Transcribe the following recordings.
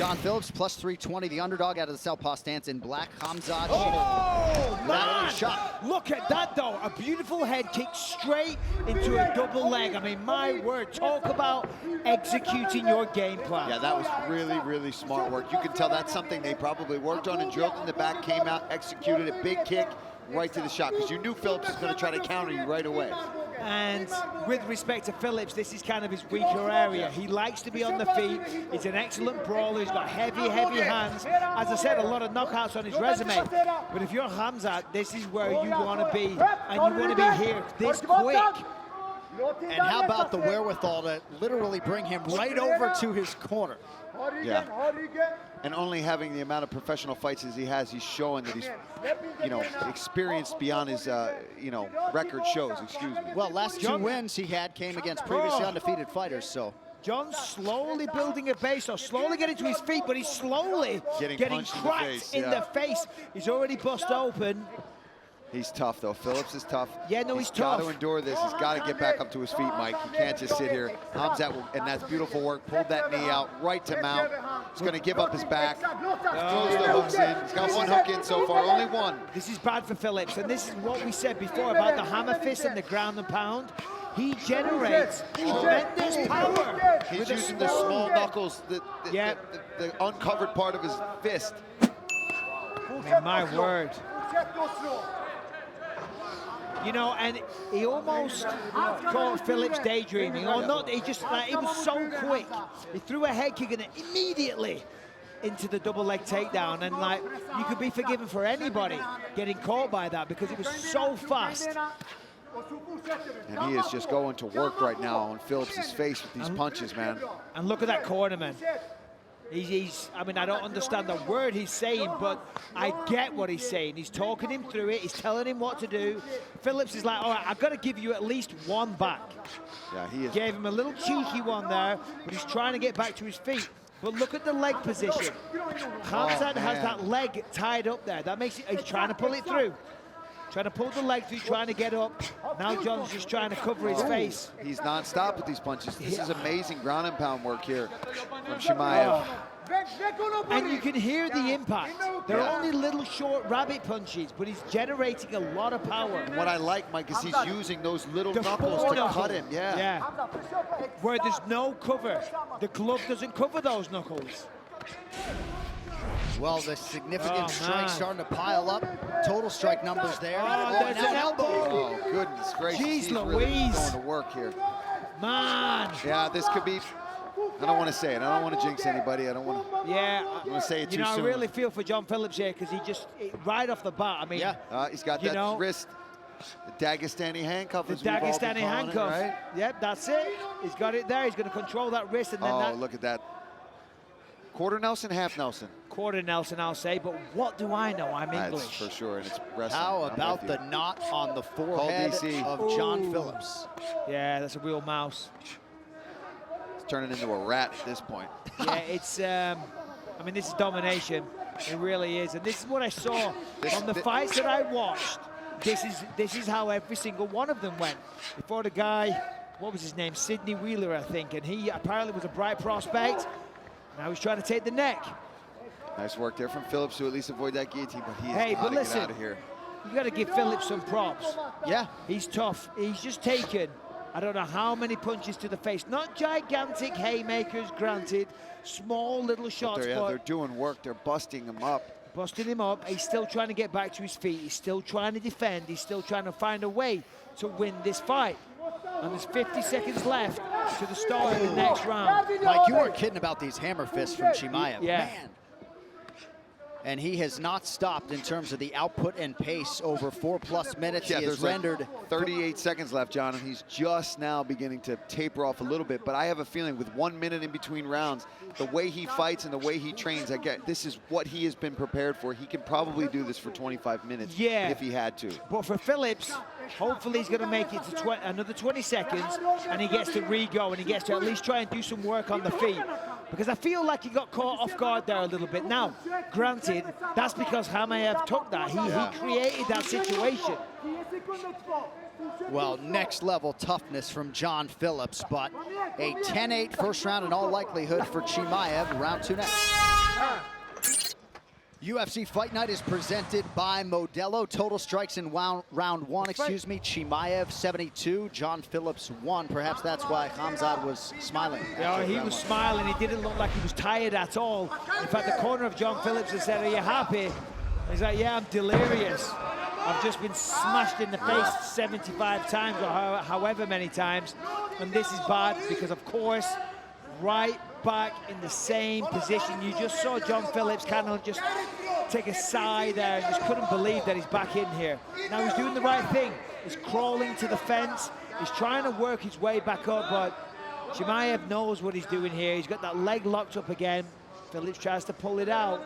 John Phillips, plus 320, the underdog out of the southpaw stance in black. Hamzata. Oh, man! Shot. Look at that, though. A beautiful head kick straight into a double leg. I mean, my word, talk about executing your game plan. Yeah, that was really, really smart work. You can tell that's something they probably worked on and drilled in the back, came out, executed a big kick right to the shot, because you knew Phillips was going to try to counter you right away. And with respect to Phillips, this is kind of his weaker area. He likes to be on the feet. He's an excellent brawler. He's got heavy, heavy hands. As I said, a lot of knockouts on his resume. But if you're Hamzat, this is where you want to be. And you want to be here this quick. And how about the wherewithal to literally bring him right over to his corner? Yeah. And only having the amount of professional fights as he has, he's showing that he's, experienced beyond his, record shows, excuse me. Well, last two wins he had came against previously undefeated fighters, so. John's slowly building a base, or slowly getting to his feet, but he's slowly getting cracked in the face. He's already bust open. He's tough, though. Phillips is tough. Yeah, no, he's tough. tough. He's got to endure this. He's got to get back up to his feet, Mike. He can't just sit here. Hamzat, and that's beautiful work. Pulled that knee out right to mount. He's going to give up his back. Throws the hooks in. He's got one hook in so far, only one. This is bad for Phillips, and this is what we said before about the hammer fist and the ground and pound. He generates tremendous power. He's using the small knuckles, the uncovered part of his fist. I mean, my word. And he almost caught Phillips daydreaming, or not. He just, it was so quick. He threw a head kick and immediately into the double leg takedown, and you could be forgiven for anybody getting caught by that because it was so fast. And he is just going to work right now on Phillips's face with these punches, man. And look at that cornerman. I mean, I don't understand the word he's saying, but I get what he's saying. He's talking him through it. He's telling him what to do. Phillips is like, all right, I've got to give you at least one back. Yeah, he is. Gave him a little cheeky one there, but he's trying to get back to his feet. But look at the leg position. Hamzat has that leg tied up there. That makes it, he's trying to pull it through. Trying to pull the leg through, trying to get up. Now John's just trying to cover his face. He's non-stop with these punches. This is amazing ground and pound work here from Chimaev. And you can hear the impact. They're only little short rabbit punches, but he's generating a lot of power. And what I like, Mike, is he's using those little knuckles to cut him. Yeah. Where there's no cover. The glove doesn't cover those knuckles. Well, the significant strikes starting to pile up. Total strike numbers there. There's an elbow. Oh, goodness gracious. Jeez He's Louise. really going to work here. Man. Yeah, this could be, I don't want to say it. I don't want to jinx anybody. I don't want to, say it too soon. I really feel for John Phillips here because he just, right off the bat, I mean. He's got that wrist, the Dagestani handcuff. The Dagestani handcuff. Right? Yep, that's it. He's got it there. He's going to control that wrist. And then look at that. Quarter Nelson, half Nelson. Quarter Nelson, I'll say, but what do I know? I'm English. That's for sure, and it's wrestling. How about the knot on the forehead of John Phillips? Yeah, that's a real mouse. It's turning into a rat at this point. Yeah, it's, I mean, this is domination. It really is. And this is what I saw from the fights that I watched. This is how every single one of them went. Before the guy, what was his name? Sidney Wheeler, I think. And he apparently was a bright prospect. Now he's trying to take the neck. Nice work there from Phillips to at least avoid that guillotine, but he is got to get out of here. You got to give Phillips some props. Yeah. He's tough. He's just taken, I don't know how many punches to the face. Not gigantic haymakers, granted. Small little shots. But they're doing work. They're busting him up. Busting him up. He's still trying to get back to his feet. He's still trying to defend. He's still trying to find a way to win this fight. And there's 50 seconds left to the start of the next round. Mike, you weren't kidding about these hammer fists from Chimaev. Yeah. Man. And he has not stopped in terms of the output and pace over 4+ minutes. Yeah, he has there's rendered 38 seconds left, John, and he's just now beginning to taper off a little bit. But I have a feeling with 1 minute in between rounds, the way he fights and the way he trains, this is what he has been prepared for. He can probably do this for 25 minutes if he had to. But for Phillips, hopefully he's going to make it to another 20 seconds, and he gets to re-go, and he gets to at least try and do some work on the feet. because I feel like he got caught off guard there a little bit. Now, granted, that's because Chimaev took that. He created that situation. Well, next level toughness from John Phillips, but a 10-8 first round in all likelihood for Chimaev. Round 2 next. UFC Fight Night is presented by Modelo. Total strikes in round 1, excuse me. Chimaev 72, John Phillips 1. Perhaps that's why Hamzat was smiling. Yeah, he was smiling. He didn't look like he was tired at all. In fact, the corner of John Phillips had said, "Are you happy?" He's like, "Yeah, I'm delirious. I've just been smashed in the face 75 times or however many times. And this is bad because, of course, right back in the same position. You just saw John Phillips kind of just take a sigh there and just couldn't believe that he's back in here. Now he's doing the right thing. He's crawling to the fence. He's trying to work his way back up, but Chimaev knows what he's doing here. He's got that leg locked up again. Phillips tries to pull it out,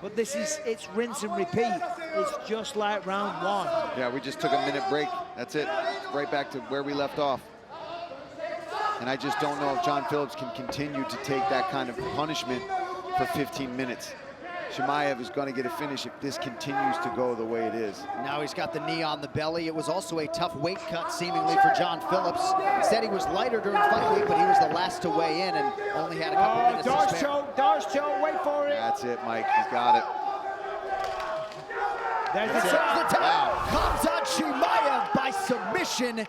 but it's rinse and repeat. It's just like round 1. Yeah, we just took a minute break. That's it. Right back to where we left off. And I just don't know if John Phillips can continue to take that kind of punishment for 15 minutes. Chimaev is going to get a finish if this continues to go the way it is. Now he's got the knee on the belly. It was also a tough weight cut, seemingly, for John Phillips. He said he was lighter during fight week, but he was the last to weigh in and only had a couple minutes to spare. Darce choke, wait for it. That's it, Mike. He's got it. There's the tap. Hamzat Chimaev by submission.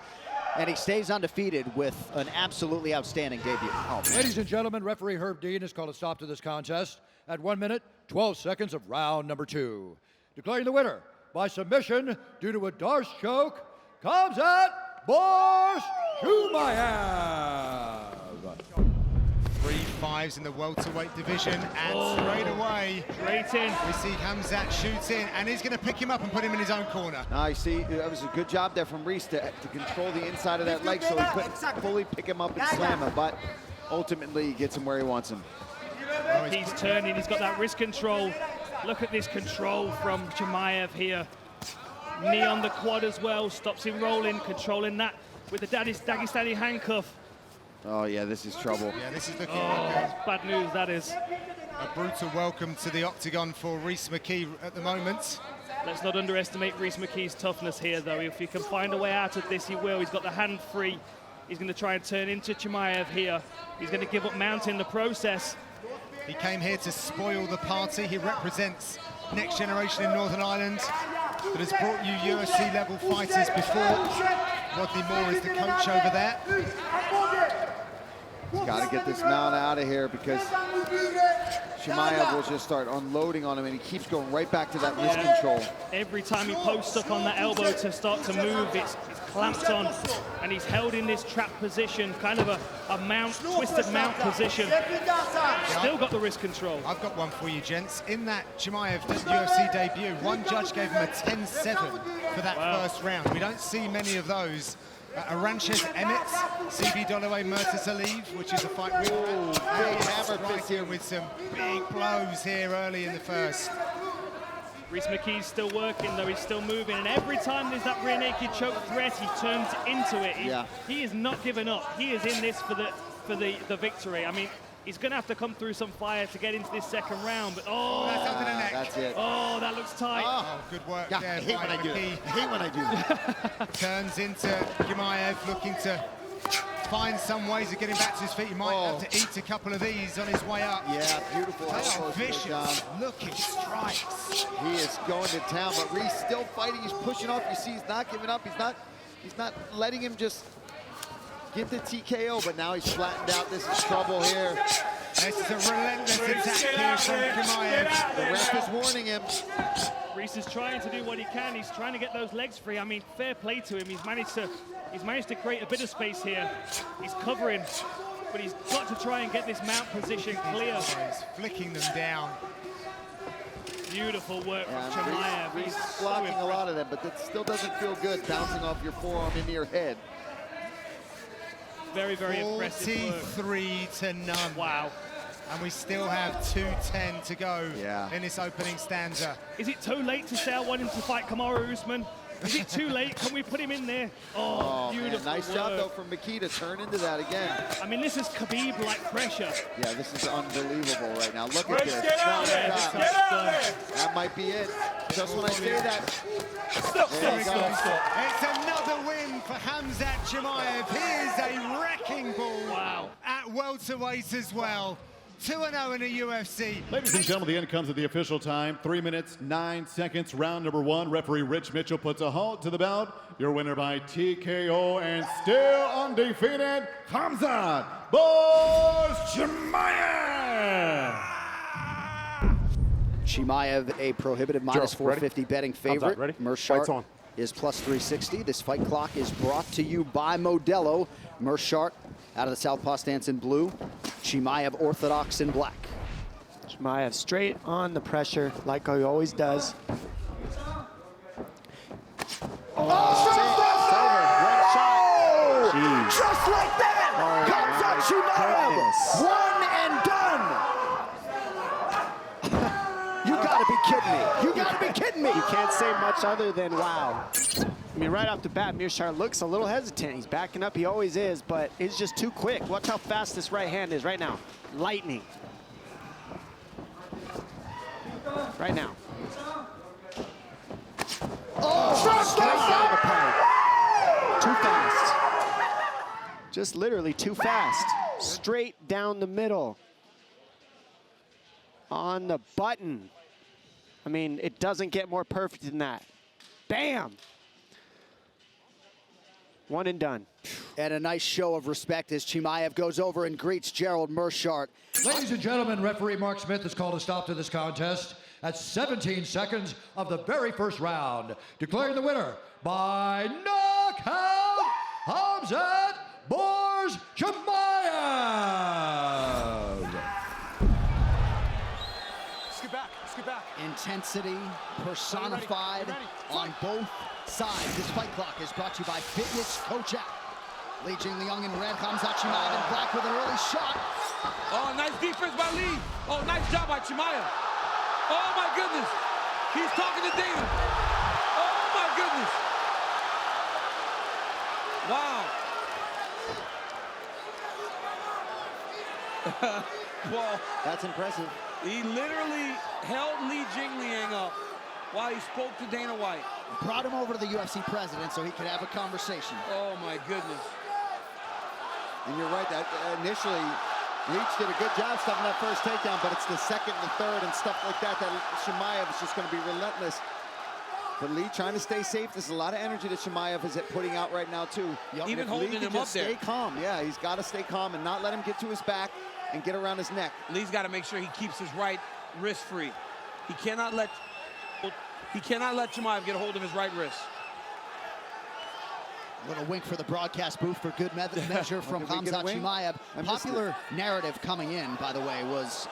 And he stays undefeated with an absolutely outstanding debut. Ladies and gentlemen, referee Herb Dean has called a stop to this contest at 1 minute, 12 seconds of round number 2. Declaring the winner by submission due to a Darce choke, Hamzat Chimaev. 3-5s in the welterweight division, and straight away, we see Hamzat shoot in, and he's going to pick him up and put him in his own corner. I see, that was a good job there from Rhys to control the inside of that leg so he couldn't fully pick him up and slam him, but ultimately he gets him where he wants him. He's turning, he's got that wrist control. Look at this control from Chimaev here. Knee on the quad as well, stops him rolling, controlling that with the Dagestani handcuff. Oh yeah, this is trouble. Yeah, this is looking like bad news, that is. A brutal welcome to the octagon for Rhys McKee at the moment. Let's not underestimate Rhys McKee's toughness here, though. If he can find a way out of this, he will. He's got the hand free. He's going to try and turn into Chimaev here. He's going to give up mount in the process. He came here to spoil the party. He represents next generation in Northern Ireland that has brought you UFC level fighters before. Rodney Moore is the coach over there. He's got to get this mount out of here because Chimaev will just start unloading on him, and he keeps going right back to that wrist control. Every time he posts up on that elbow to start to move, it's clamped on, and he's held in this trap position, kind of a mount, twisted mount position. Still got the wrist control. I've got one for you, gents. In that Chimaev UFC debut, one judge gave him a 10-7 for that first round. We don't see many of those. Aranches Emmett, CB Dollaway Murta Saliv, which is a fight with hammer fist here with some big blows here early in the first. Rhys McKee's still working, though. He's still moving, and every time there's that rear naked choke threat, he turns into it. He is not giving up. He is in this for the victory. I mean, he's going to have to come through some fire to get into this second round, but that's under the neck. That's it. Oh, that looks tight. Oh, good work there. I hate when I do it. I hate when I do that. Turns into Chimaev, looking to find some ways of getting back to his feet. He might have to eat a couple of these on his way up. Yeah, beautiful. They are vicious looking strikes. He is going to town, but Rhys still fighting. He's pushing off. You see, he's not giving up. He's not letting him just get the TKO, but now he's flattened out. This is trouble here. This is a relentless attack here from Chimaev. The ref is warning him. Rhys is trying to do what he can. He's trying to get those legs free. I mean, fair play to him. He's managed to create a bit of space here. He's covering, but he's got to try and get this mount position clear. He's flicking them down. Beautiful work from Chimaev. He's blocking a lot of them, but that still doesn't feel good, bouncing off your forearm into your head. Very, very impressive work. 43-0. Wow. And we still have 2:10 to go in this opening stanza. Is it too late to say I want him to fight Kamaru Usman? Is it too late? Can we put him in there? Oh, beautiful. Man, nice job, though, from McKee to turn into that again. I mean, this is Khabib-like pressure. Yeah, this is unbelievable right now. Look at this. That might be it. Just when I say that. There you go. It's another win for Hamzat Chimaev. He is a wrecking ball at welterweight as well. 2-0 in the UFC. Ladies and gentlemen, the end comes at the official time. 3 minutes, 9 seconds, round number 1. Referee Rich Mitchell puts a halt to the bout. Your winner by TKO and still undefeated, Hamzat Chimaev. Chimaev, a prohibited minus 450 betting favorite. Meerschaert is plus 360. This fight clock is brought to you by Modelo. Meerschaert out of the southpaw stance in blue. Chimaev orthodox in black. Chimaev straight on the pressure like he always does. Just like that! Comes out Chimaev! One and done! You gotta be kidding me. You gotta be kidding me. You can't say much other than wow. I mean, right off the bat, Meerschaert looks a little hesitant. He's backing up, he always is, but it's just too quick. Watch how fast this right hand is right now. Lightning. Right now. Oh, straight down the pipe. Too fast. Just literally too fast. Straight down the middle. On the button. I mean, it doesn't get more perfect than that. Bam! One and done. And a nice show of respect as Chimaev goes over and greets Gerald Meerschaert. Ladies and gentlemen, referee Mark Smith has called a stop to this contest at 17 seconds of the very first round, declaring the winner by knockout, Hamzat Chimaev. Let's get back. Intensity personified on both sides. This fight clock is brought to you by Fitness Coach App. Li Jingliang in red, Hamzat Chimaev in black with an early shot. Oh, nice defense by Li. Oh, nice job by Chimaev. Oh, my goodness. He's talking to Dana. Oh, my goodness. Wow. Well, that's impressive. He literally held Li Jingliang up while he spoke to Dana White. Brought him over to the UFC president so he could have a conversation. Oh, my goodness. And you're right, that initially, Leach did a good job stopping that first takedown, but it's the second and the third and stuff like that that Chimaev is just going to be relentless. But Lee trying to stay safe. There's a lot of energy that Chimaev is putting out right now, too. Even holding him up there. Stay calm. Yeah, he's got to stay calm and not let him get to his back and get around his neck. Lee's got to make sure he keeps his right wrist free. He cannot let Chimaev get a hold of his right wrist. Little wink for the broadcast booth for good measure from Hamzat Chimaev. Popular narrative coming in, by the way, was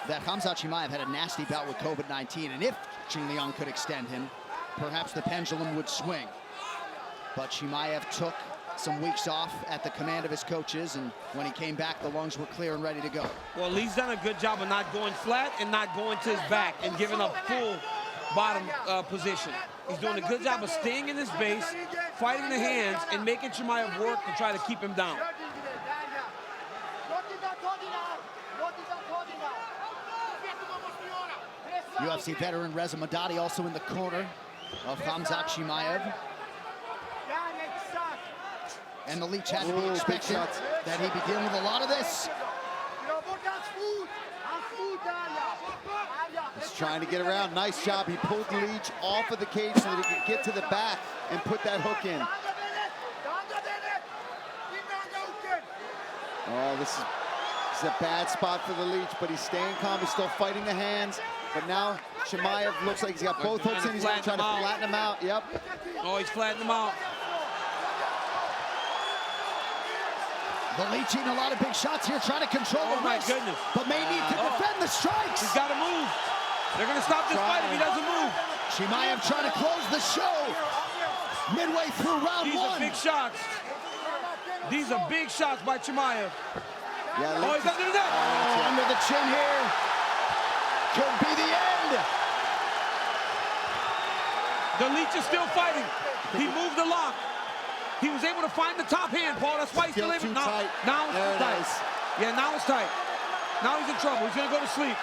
that Hamzat Chimaev had a nasty bout with COVID-19, and if Jingliang could extend him, perhaps the pendulum would swing. But Chimaev took some weeks off at the command of his coaches, and when he came back, the lungs were clear and ready to go. Well, Lee's done a good job of not going flat and not going to his back and giving up full bottom position. He's doing a good job of staying in his base, fighting the hands, and making Chimaev work to try to keep him down. UFC veteran Reza Madadi also in the corner of Hamzat Chimaev. And the Leech had to be expected that he'd be dealing with a lot of this. He's trying to get around. Nice job. He pulled Leach off of the cage so that he could get to the back and put that hook in. Oh, this is a bad spot for the Leech, but he's staying calm. He's still fighting the hands. But now Chimaev looks like he's got both hooks in. He's going to try to flatten him out. Yep. Oh, he's flattening him out. The Leech eating a lot of big shots here, trying to control the wrist. Oh, my goodness. But may need to defend the strikes. He's got to move. They're going to stop this fight if he doesn't move. Chimaev trying to close the show. Midway through round one. These are big shots. These are big shots by Chimaev. Yeah, oh, he's under the neck. Oh, under the chin here. Could be the end. The Leech is still fighting. He moved the lock. He was able to find the top hand, Paul. That's why he's still able. Now it's tight. Yeah, now it's tight. Now he's in trouble. He's gonna go to sleep.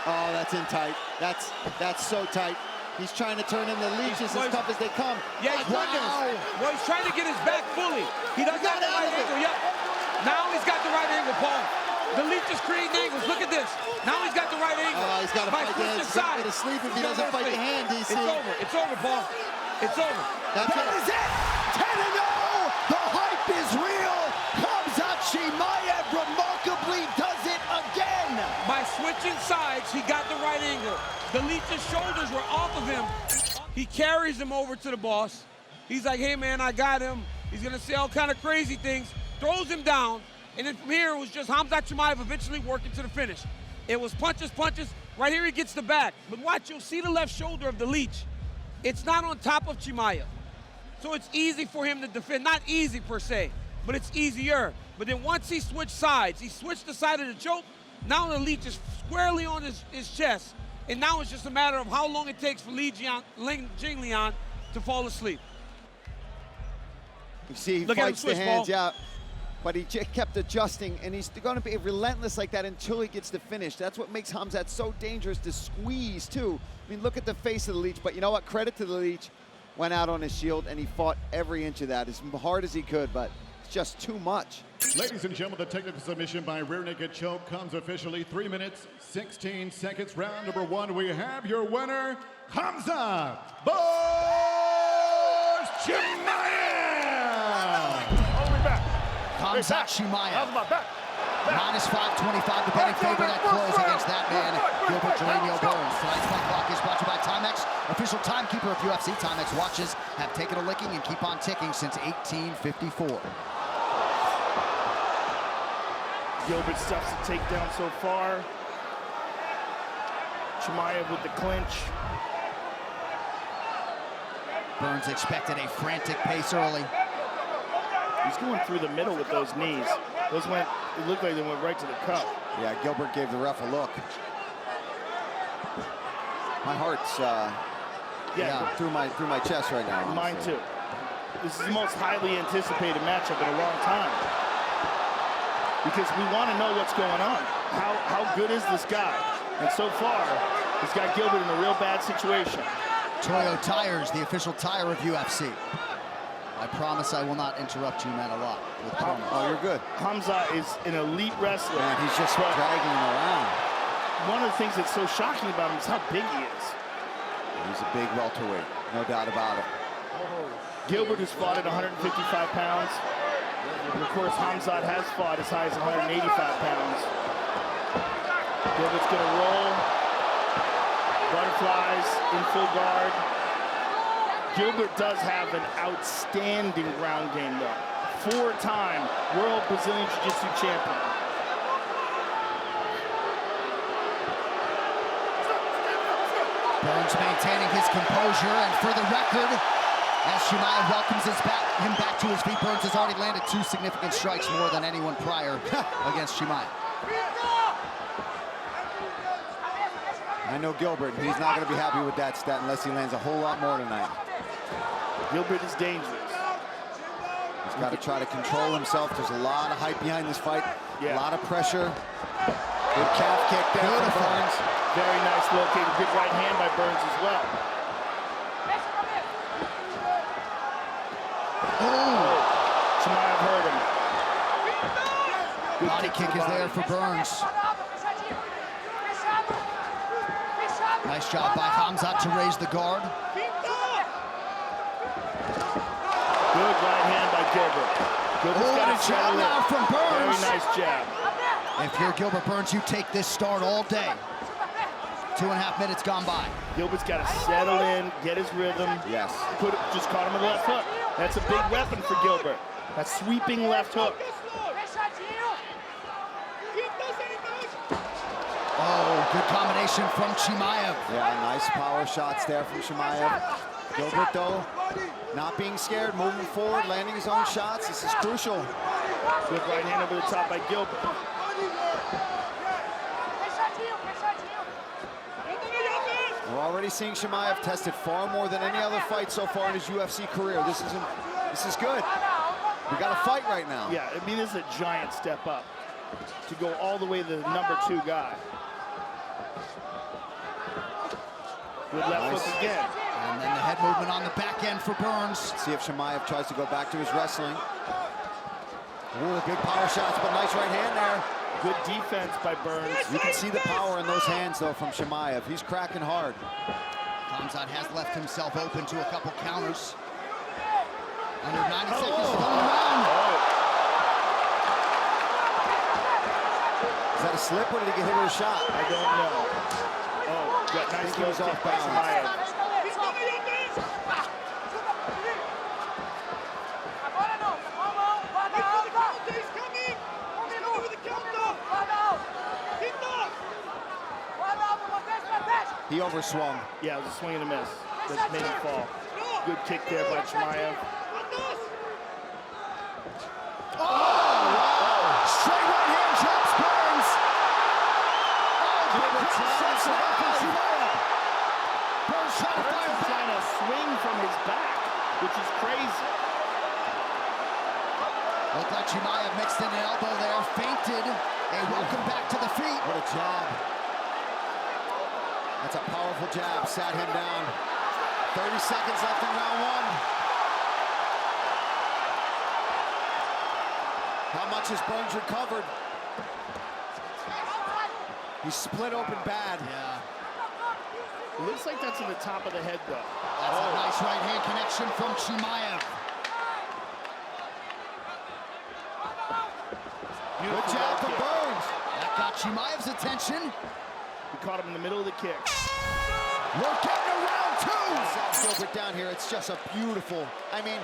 Oh, that's in tight. That's so tight. He's trying to turn in the leeches as tough as they come. Yeah, he's well, he's trying to get his back fully. He doesn't have the right angle. Yep. Now he's got the right angle, Paul. The leech is creating angles. Look at this. Now he's got the right angle. Oh, he's got to fight the hand. He's got to sleep if he doesn't fight the hand, DC. It's over. It's over, Paul. It's over. That is it. 10-0. The hype is real. Hamzat Chimaev remarkably does it again. By switching sides, he got the right angle. The leech's shoulders were off of him. He carries him over to the boss. He's like, hey, man, I got him. He's going to say all kind of crazy things. Throws him down. And then from here, it was just Hamzat Chimaev eventually working to the finish. It was punches, punches. Right here, he gets the back. But watch, you'll see the left shoulder of the leech. It's not on top of Chimaev. So it's easy for him to defend. Not easy, per se, but it's easier. But then once he switched sides, he switched the side of the choke. Now the leech is squarely on his chest. And now it's just a matter of how long it takes for Jingliang to fall asleep. You see, he fights the hands out. But he kept adjusting, and he's going to be relentless like that until he gets the finish. That's what makes Hamzat so dangerous to squeeze, too. I mean, look at the face of the leech, but you know what? Credit to the leech. Went out on his shield, and he fought every inch of that as hard as he could, but it's just too much. Ladies and gentlemen, the technical submission by rear naked choke comes officially 3 minutes, 16 seconds. Round number one, we have your winner, Hamzat Chimaev! Hamzat Chimaev. Minus 525, the betting favorite at close against that man, Gilbert Burns. Tonight's fight clock is brought to you by Timex, official timekeeper of UFC. Timex watches have taken a licking and keep on ticking since 1854. Gilbert stuffs the takedown so far. Chimaev with the clinch. Burns expected a frantic pace early. He's going through the middle with those knees. Those went, it looked like they went right to the cup. Yeah, Gilbert gave the ref a look. My heart's through my chest right now. Mine too. This is the most highly anticipated matchup in a long time. Because we want to know what's going on. How good is this guy? And so far, he's got Gilbert in a real bad situation. Toyo Tires, the official tire of UFC. I promise I will not interrupt you, man, a lot. Oh, you're good. Hamzat is an elite wrestler. Man, he's just dragging him around. One of the things that's so shocking about him is how big he is. He's a big welterweight, no doubt about it. Gilbert has fought at 155 pounds. And of course, Hamzat has fought as high as 185 pounds. Gilbert's gonna roll. Butterflies in full guard. Gilbert does have an outstanding ground game, though. 4-time World Brazilian Jiu-Jitsu champion. Burns maintaining his composure, and for the record, as Chimaev welcomes him back to his feet, Burns has already landed 2 significant strikes, more than anyone prior against Chimaev. I know Gilbert, he's not going to be happy with that stat unless he lands a whole lot more tonight. Gilbert is dangerous. He's got to try to control himself. There's a lot of hype behind this fight, a lot of pressure. Good calf kick there from Burns. Very nice located, good right hand by Burns as well. Oh! Chimaev hurt him. Body kick is there for Burns. Nice job by Hamzat to raise the guard. Good right hand by Gilbert. Gilbert's got a jab now from Burns. Very nice jab. If you're Gilbert Burns, you take this start all day. 2.5 minutes gone by. Gilbert's got to settle in, get his rhythm. Yes. Just caught him with a left hook. That's a big weapon for Gilbert. That sweeping left hook. Oh, good combination from Chimaev. Yeah, nice power shots there from Chimaev. Gilbert, though, not being scared, moving forward, landing his own shots. This is crucial. Good right hand over the top by Gilbert. Oh, already seeing Chimaev tested far more than any other fight so far in his UFC career. This is good. We got a fight right now. Yeah, I mean, this is a giant step up to go all the way to the #2 guy. Good left hook again. And then the head movement on the back end for Burns. See if Chimaev tries to go back to his wrestling. Ooh, big power shots, but nice right hand there. Good defense by Burns. You can see the power in those hands, though, from Chimaev. He's cracking hard. Hamzat has left himself open to a couple counters. Under 90 seconds still in the round. Is that a slip or did he get hit with a shot? I don't know. Oh, got nice he was low off kick by balance. Chimaev. He overswung. Yeah, it was a swing and a miss. That made him fall. Good kick there by Chimaev. Oh, wow. Straight right hand drops Burns. Burns trying to swing from his back, which is crazy. Looked like Chimaev mixed in an elbow there, feinted. A welcome back to the feet. What a jab. That's a powerful jab, sat him down. 30 seconds left in round one. How much has Burns recovered? He's split open bad. Yeah. It looks like that's in the top of the head, though. That's a nice right hand connection from Chimaev. Good jab from Burns. That got Chimaev's attention. He caught him in the middle of the kick. We're getting to round two. Gilbert down here. It's just a beautiful, I mean,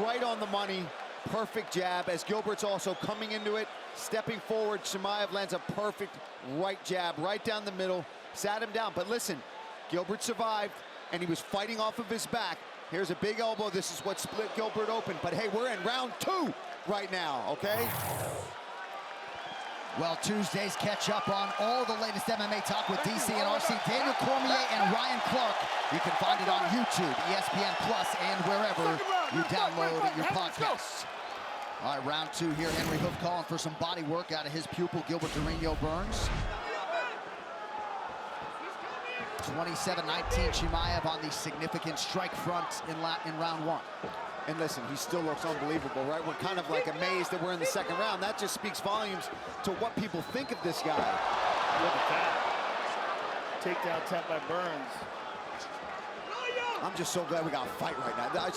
right on the money. Perfect jab as Gilbert's also coming into it, stepping forward. Chimaev lands a perfect right jab right down the middle, sat him down. But listen, Gilbert survived and he was fighting off of his back. Here's a big elbow. This is what split Gilbert open. But hey, we're in round two right now, okay? Well, Tuesdays catch up on all the latest MMA talk with DC and RC, Daniel Cormier and Ryan Clark. You can find it on YouTube, ESPN Plus, and wherever you download your podcasts. All right, round two here. Henry Hoof calling for some body work out of his pupil, Gilbert Burns. 27-19 Chimaev on the significant strike front in round one. And listen, he still looks unbelievable, right? We're kind of like amazed that we're in the second round. That just speaks volumes to what people think of this guy. Look at that. Takedown attempt by Burns. I'm just so glad we got a fight right now.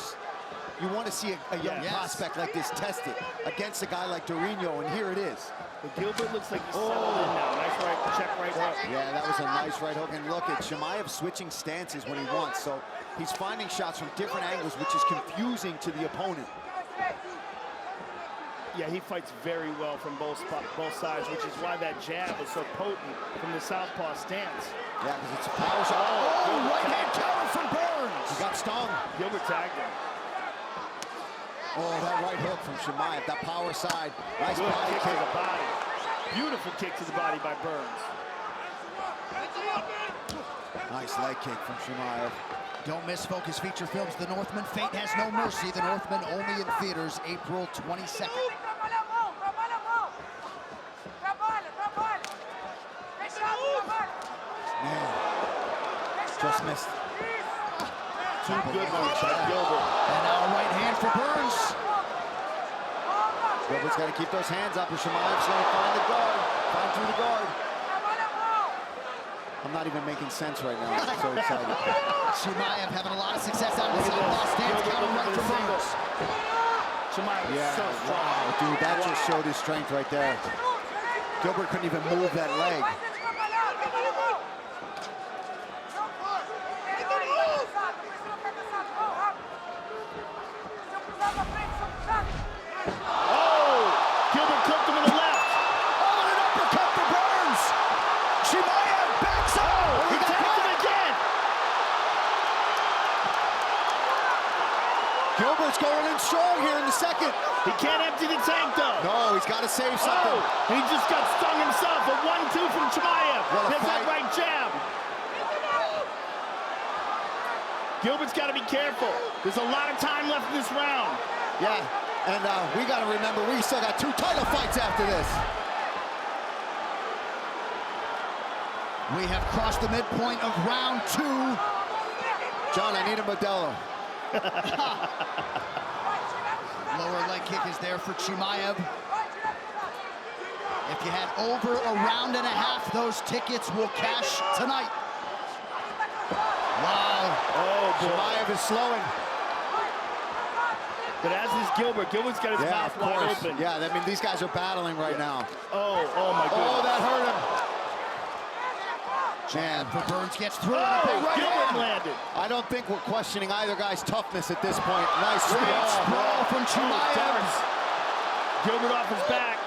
You want to see a young prospect like this tested against a guy like Durinho, and here it is. But Gilbert looks like he's settled in now. Nice right, check right hook. Yeah, that was a nice right hook. And look at Chimaev switching stances when he wants. So he's finding shots from different angles, which is confusing to the opponent. Yeah, he fights very well from both sides, which is why that jab was so potent from the southpaw stance. Yeah, because it's a power shot. Oh, right hand counter from Burns. He got stung. Gilbert tagged him. Oh, that right hook from Chimaev, that power side. Nice Good body kick kick. to the body. Beautiful kick to the body by Burns. Nice leg kick from Chimaev. Don't miss Focus Feature Films The Northman. Fate Has No Mercy. The Northman only in theaters April 22nd. Man, just missed. Two good ones by Gilbert. And now a right hand for Burns. Gilbert's got to keep those hands up, and Chimaev's going to find the guard, find through the guard. I'm not even making sense right now. I'm so excited. Chimaev having a lot of success out of the southpaw stance. Counter right from Burns. Chimaev is so strong. Wow, dude, that just showed his strength right there. Gilbert couldn't even move that leg. Gilbert cooked him in the left. Oh, an uppercut for Burns. Chimaev backs up. He tapped him again. Gilbert's going in strong here in the second. He can't empty the tank, though. No, he's got to save something. He just got stung himself. A 1-2 from Chimaev. What a There's that fight. right jab. Gilbert's got to be careful. There's a lot of time left in this round. Yeah, and we got to remember, we still got 2 title fights after this. We have crossed the midpoint of round 2. John, I need a Modelo. Lower leg kick is there for Chimaev. If you had over a round and a half, those tickets will cash tonight. Wow. Oh, Chimaev is slowing. But as is Gilbert. Gilbert's got his mouth wide open. Yeah, I mean, these guys are battling right now. Oh my goodness. Oh, that hurt him. Man, Burns gets through. Right Gilbert landed. I don't think we're questioning either guy's toughness at this point. Nice sprawl from Chimaev. Gilbert off his back.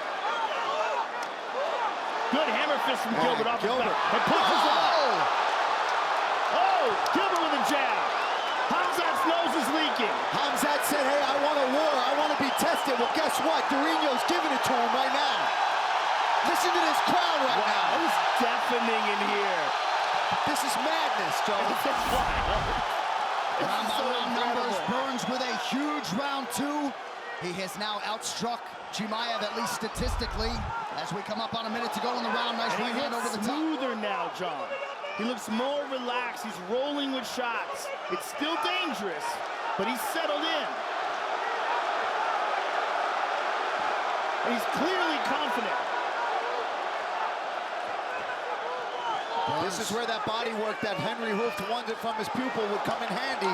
Good hammer fist from Gilbert off his back. And pushes him. Oh, Gilbert with a jab. Hamzat's nose is leaking. Hamzat said, hey, I want a war. I want to be tested. Well, guess what? Durinho's giving it to him right now. Listen to this crowd right now. It was deafening in here. This is madness, Joe. Round numbers, Burns with a huge round 2. He has now outstruck Chimaev, at least statistically, as we come up on a minute to go in the round. Nice right hand over the top. Smoother now, John. He looks more relaxed. He's rolling with shots. It's still dangerous, but he's settled in. And he's clearly confident. This is where that body work that Henry Hooft wanted from his pupil would come in handy.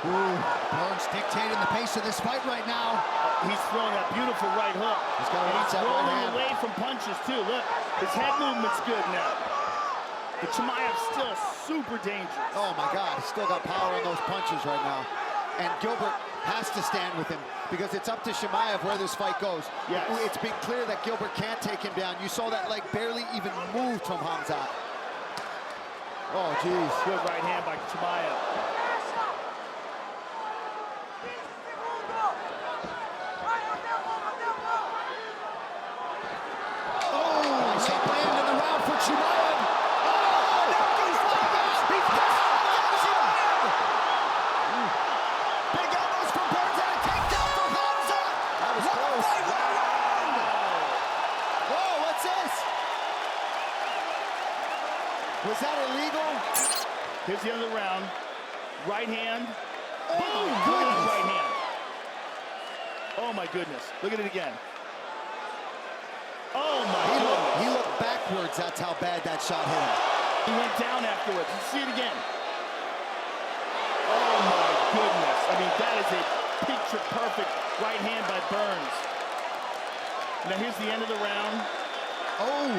Burns dictating the pace of this fight right now. He's throwing that beautiful right hook. He's rolling away from punches, too. Look, his head movement's good now. But Chimaev's still super dangerous. Oh, my God. He's still got power on those punches right now. And Gilbert has to stand with him because it's up to Chimaev where this fight goes. Yes. It's been clear that Gilbert can't take him down. You saw that leg barely even moved from Hamzat. Oh, geez. Good right hand by Chimaev. Nice up land in the round for Chimaev. Big elbows from Burns and a takedown for Hamza. That was close. Whoa, what's this? Was that illegal? Here's the other round. Right hand. Oh, Good right hand. Oh, my goodness. Look at it again. Oh, my goodness. He looked backwards. That's how bad that shot hit him. He went down afterwards. Let's see it again. Oh, my goodness. I mean, that is a picture-perfect right hand by Burns. Now, here's the end of the round. Oh.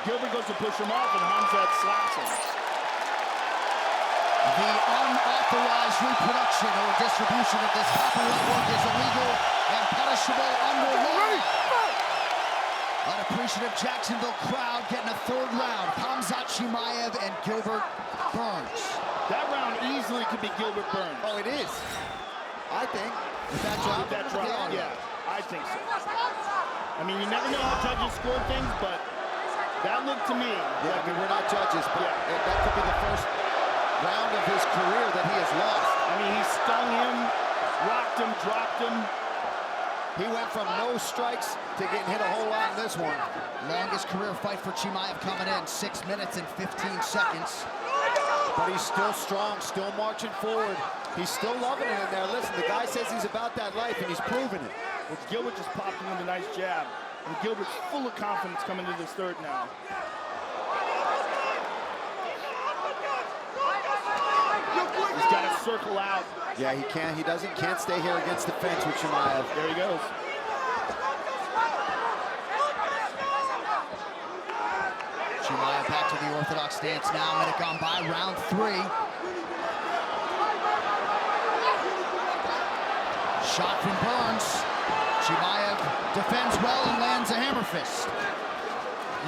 Gilbert goes to push him off, and Hamzat slaps him. The unauthorized reproduction or distribution of this copyright work is illegal and punishable under law. Unappreciative Jacksonville crowd getting a 3rd round. Hamzat Chimaev and Gilbert Burns. That round easily could be Gilbert Burns. Oh, it is. I think. With that drop? With that drop, yeah. I think so. I mean, you never know how judges score things, but that looked to me. Yeah, I mean, we're not judges, but that could be the first round of his career that he has lost. I mean, he stung him, rocked him, dropped him. He went from no strikes to getting hit a whole lot in this one. Longest career fight for Chimaev coming in, 6 minutes and 15 seconds. But he's still strong, still marching forward. He's still loving it in there. Listen, the guy says he's about that life, and he's proving it. Well, Gilbert just popped him with a nice jab. And Gilbert's full of confidence coming into this 3rd now. He's got to circle out. Yeah, he can't. He can't stay here against the fence with Chimaev. There he goes. Chimaev back to the orthodox stance now. Minute gone by, round 3. Shot from Burns. Chimaev defends well and lands a hammer fist.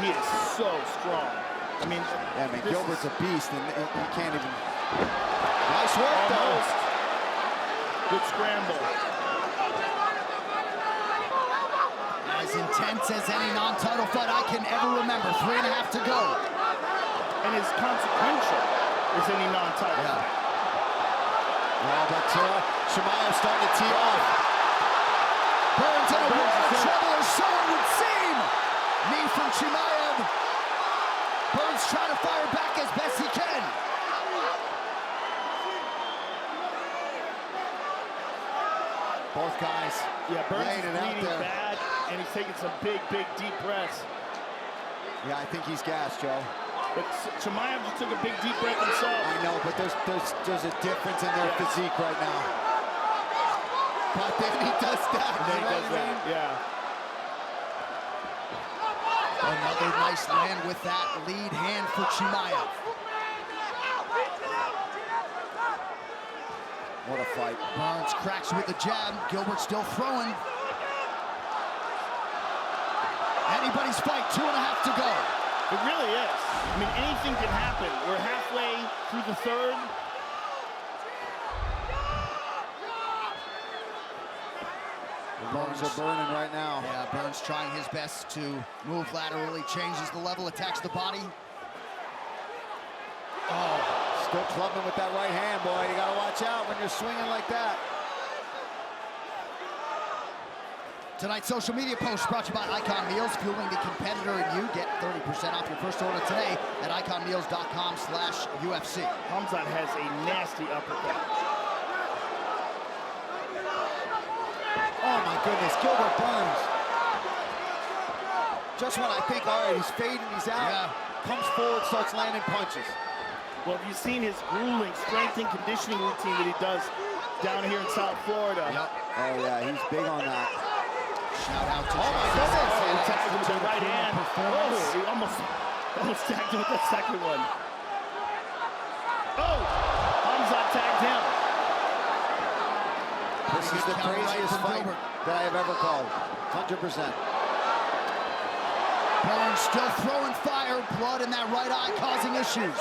He is so strong. I mean, Gilbert's a beast, and he can't even. Nice work, though. Good scramble. As intense as any non-title fight I can ever remember. 3.5 to go. And it's consequential. is any non-title. Yeah. Well, but Chimaev starting to tee off. Burns in a world of trouble, or so it would seem. Knee from Chimaev. Burns trying to fire back as best he can. Both guys Burns laying is it out bleeding there. bad, and he's taking some big, deep breaths. Yeah, I think he's gassed, Joe. But Chimaev just took a big, deep breath himself. I know, but there's a difference in their physique right now. But then he does that. And then he does that, yeah. Another nice land with that lead hand for Chimaev. What a fight. Burns cracks with the jab. Gilbert still throwing. Anybody's fight, 2.5 to go. It really is. I mean, anything can happen. We're halfway through the third. The lungs are burning right now. Yeah, Burns trying his best to move laterally, changes the level, attacks the body. Oh, still clubbing with that right hand, boy. You gotta watch out when you're swinging like that. Tonight's social media post brought to you by Icon Meals, fueling the competitor in you. Get 30% off your first order today at iconmeals.com/UFC. Hamzat has a nasty uppercut. Oh my goodness, Gilbert Burns. Just when I think, all right, he's fading, he's out, comes forward, starts landing punches. Well, have you seen his grueling strength and conditioning routine that he does down here in South Florida? Yep. Oh yeah, he's big on that. Shout out to oh my goodness. He tagged him with the right hand. Oh, he almost tagged him with that second one. Oh, Hamzat tagged him. This is the craziest fight that I have ever called. 100%. Burns still throwing fire, blood in that right eye causing issues.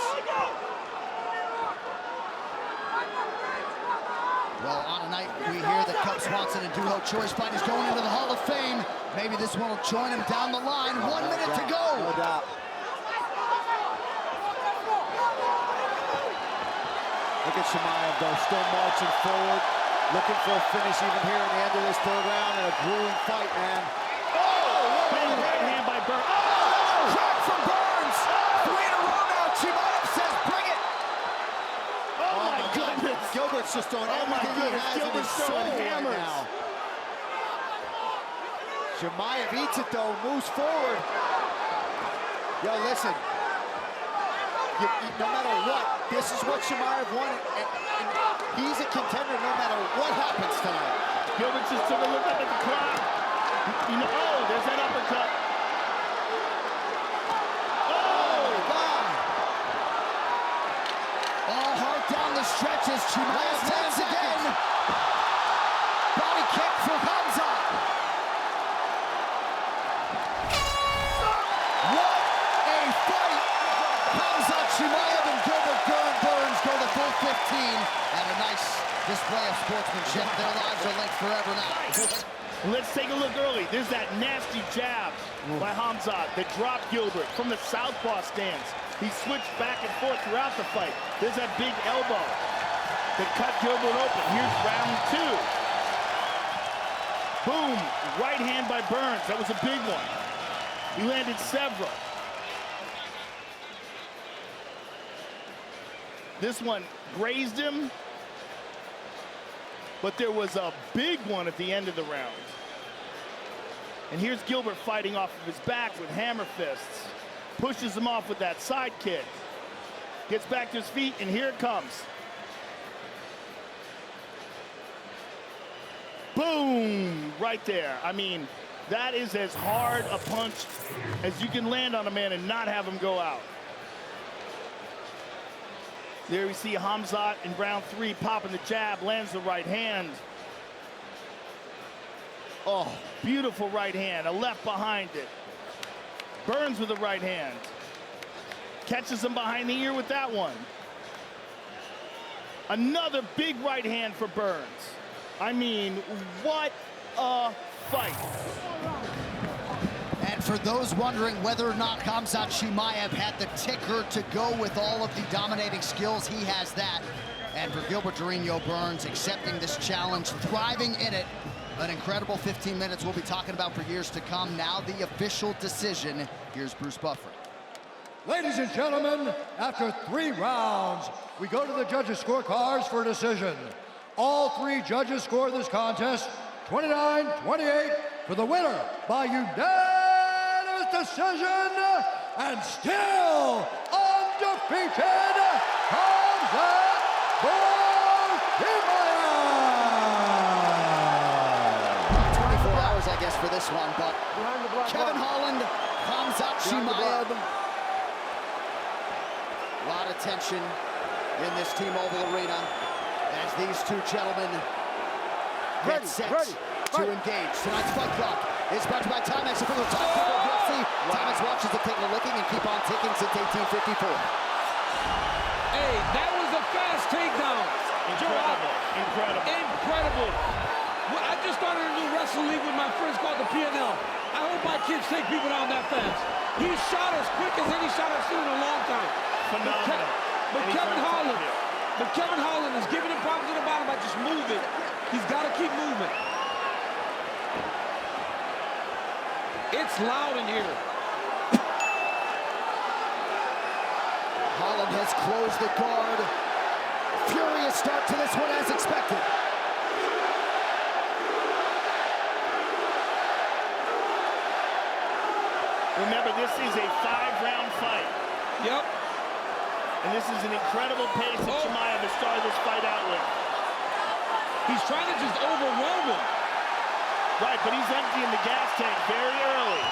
Well, on a night we hear that Cub Swanson and Duho Choice fight is going into the Hall of Fame. Maybe this one will join him down the line. 1 minute to go. No doubt. Look at Chimaev though, still marching forward. Looking for a finish even here in the end of this third round in a grueling fight, man. Oh, big right hand by Burns. Oh, crack from Burns. 3 in a row now. Chimaev says, bring it. Oh my goodness. Gilbert's just throwing everything he has in his soul right now. Chimaev eats it though, moves forward. Yo, listen. No matter what, this is what Chimaev wanted. And he's a contender no matter what happens tonight. Gilbert just took a look up at the clock. Oh, there's that uppercut. Oh, my God. All heart down the stretch as Chimaev lands again. Body kick for Hamzat. What a fight. Hamzat Chimaev and Gilbert Burns go the full 15, and a nice display of sportsmanship. Their lives are linked forever now. Let's take a look early. There's that nasty jab by Hamzat that dropped Gilbert from the southpaw stance. He switched back and forth throughout the fight. There's that big elbow that cut Gilbert open. Here's round 2. Boom, right hand by Burns. That was a big one. He landed several. This one grazed him, but there was a big one at the end of the round. And here's Gilbert fighting off of his back with hammer fists. Pushes him off with that side kick. Gets back to his feet, and here it comes. Boom, right there. I mean, that is as hard a punch as you can land on a man and not have him go out. There we see Hamzat in round 3 popping the jab, lands the right hand. Oh, beautiful right hand, a left behind it. Burns with the right hand. Catches him behind the ear with that one. Another big right hand for Burns. I mean, what a fight. And And for those wondering whether or not Hamzat Chimaev had the ticker to go with all of the dominating skills, he has that. And for Gilbert Burns accepting this challenge, thriving in it, an incredible 15 minutes we'll be talking about for years to come. Now the official decision. Here's Bruce Buffer. Ladies and gentlemen, after 3 rounds, we go to the judges' scorecards for a decision. All 3 judges score this contest 29-28 for the winner by unanimous decision, and still undefeated, Hamzat Chimaev. 24 hours, I guess, for this one, but Kevin Holland, Hamzat Chimaev. A lot of tension in this T-Mobile Arena as these 2 gentlemen get set to engage. Tonight's Fight Clock is brought to you by Timex, a the top people of UFC. Timex watches the taking a licking and keep on ticking since 1854. Hey, that was a fast takedown. Incredible. Incredible. Incredible. Well, I just started a new wrestling league with my friends called the P&L. I hope my kids take people down that fast. He shot as quick as any shot I've seen in a long time. Phenomenal. But Kevin Holland is giving him problems at the bottom by just moving. He's got to keep moving. It's loud in here. Holland has closed the guard. Furious start to this one as expected. Remember, this is a 5-round fight. Yep. And this is an incredible pace that Chimaev has started this fight out with. He's trying to just overwhelm him. Right, but he's emptying the gas tank very early.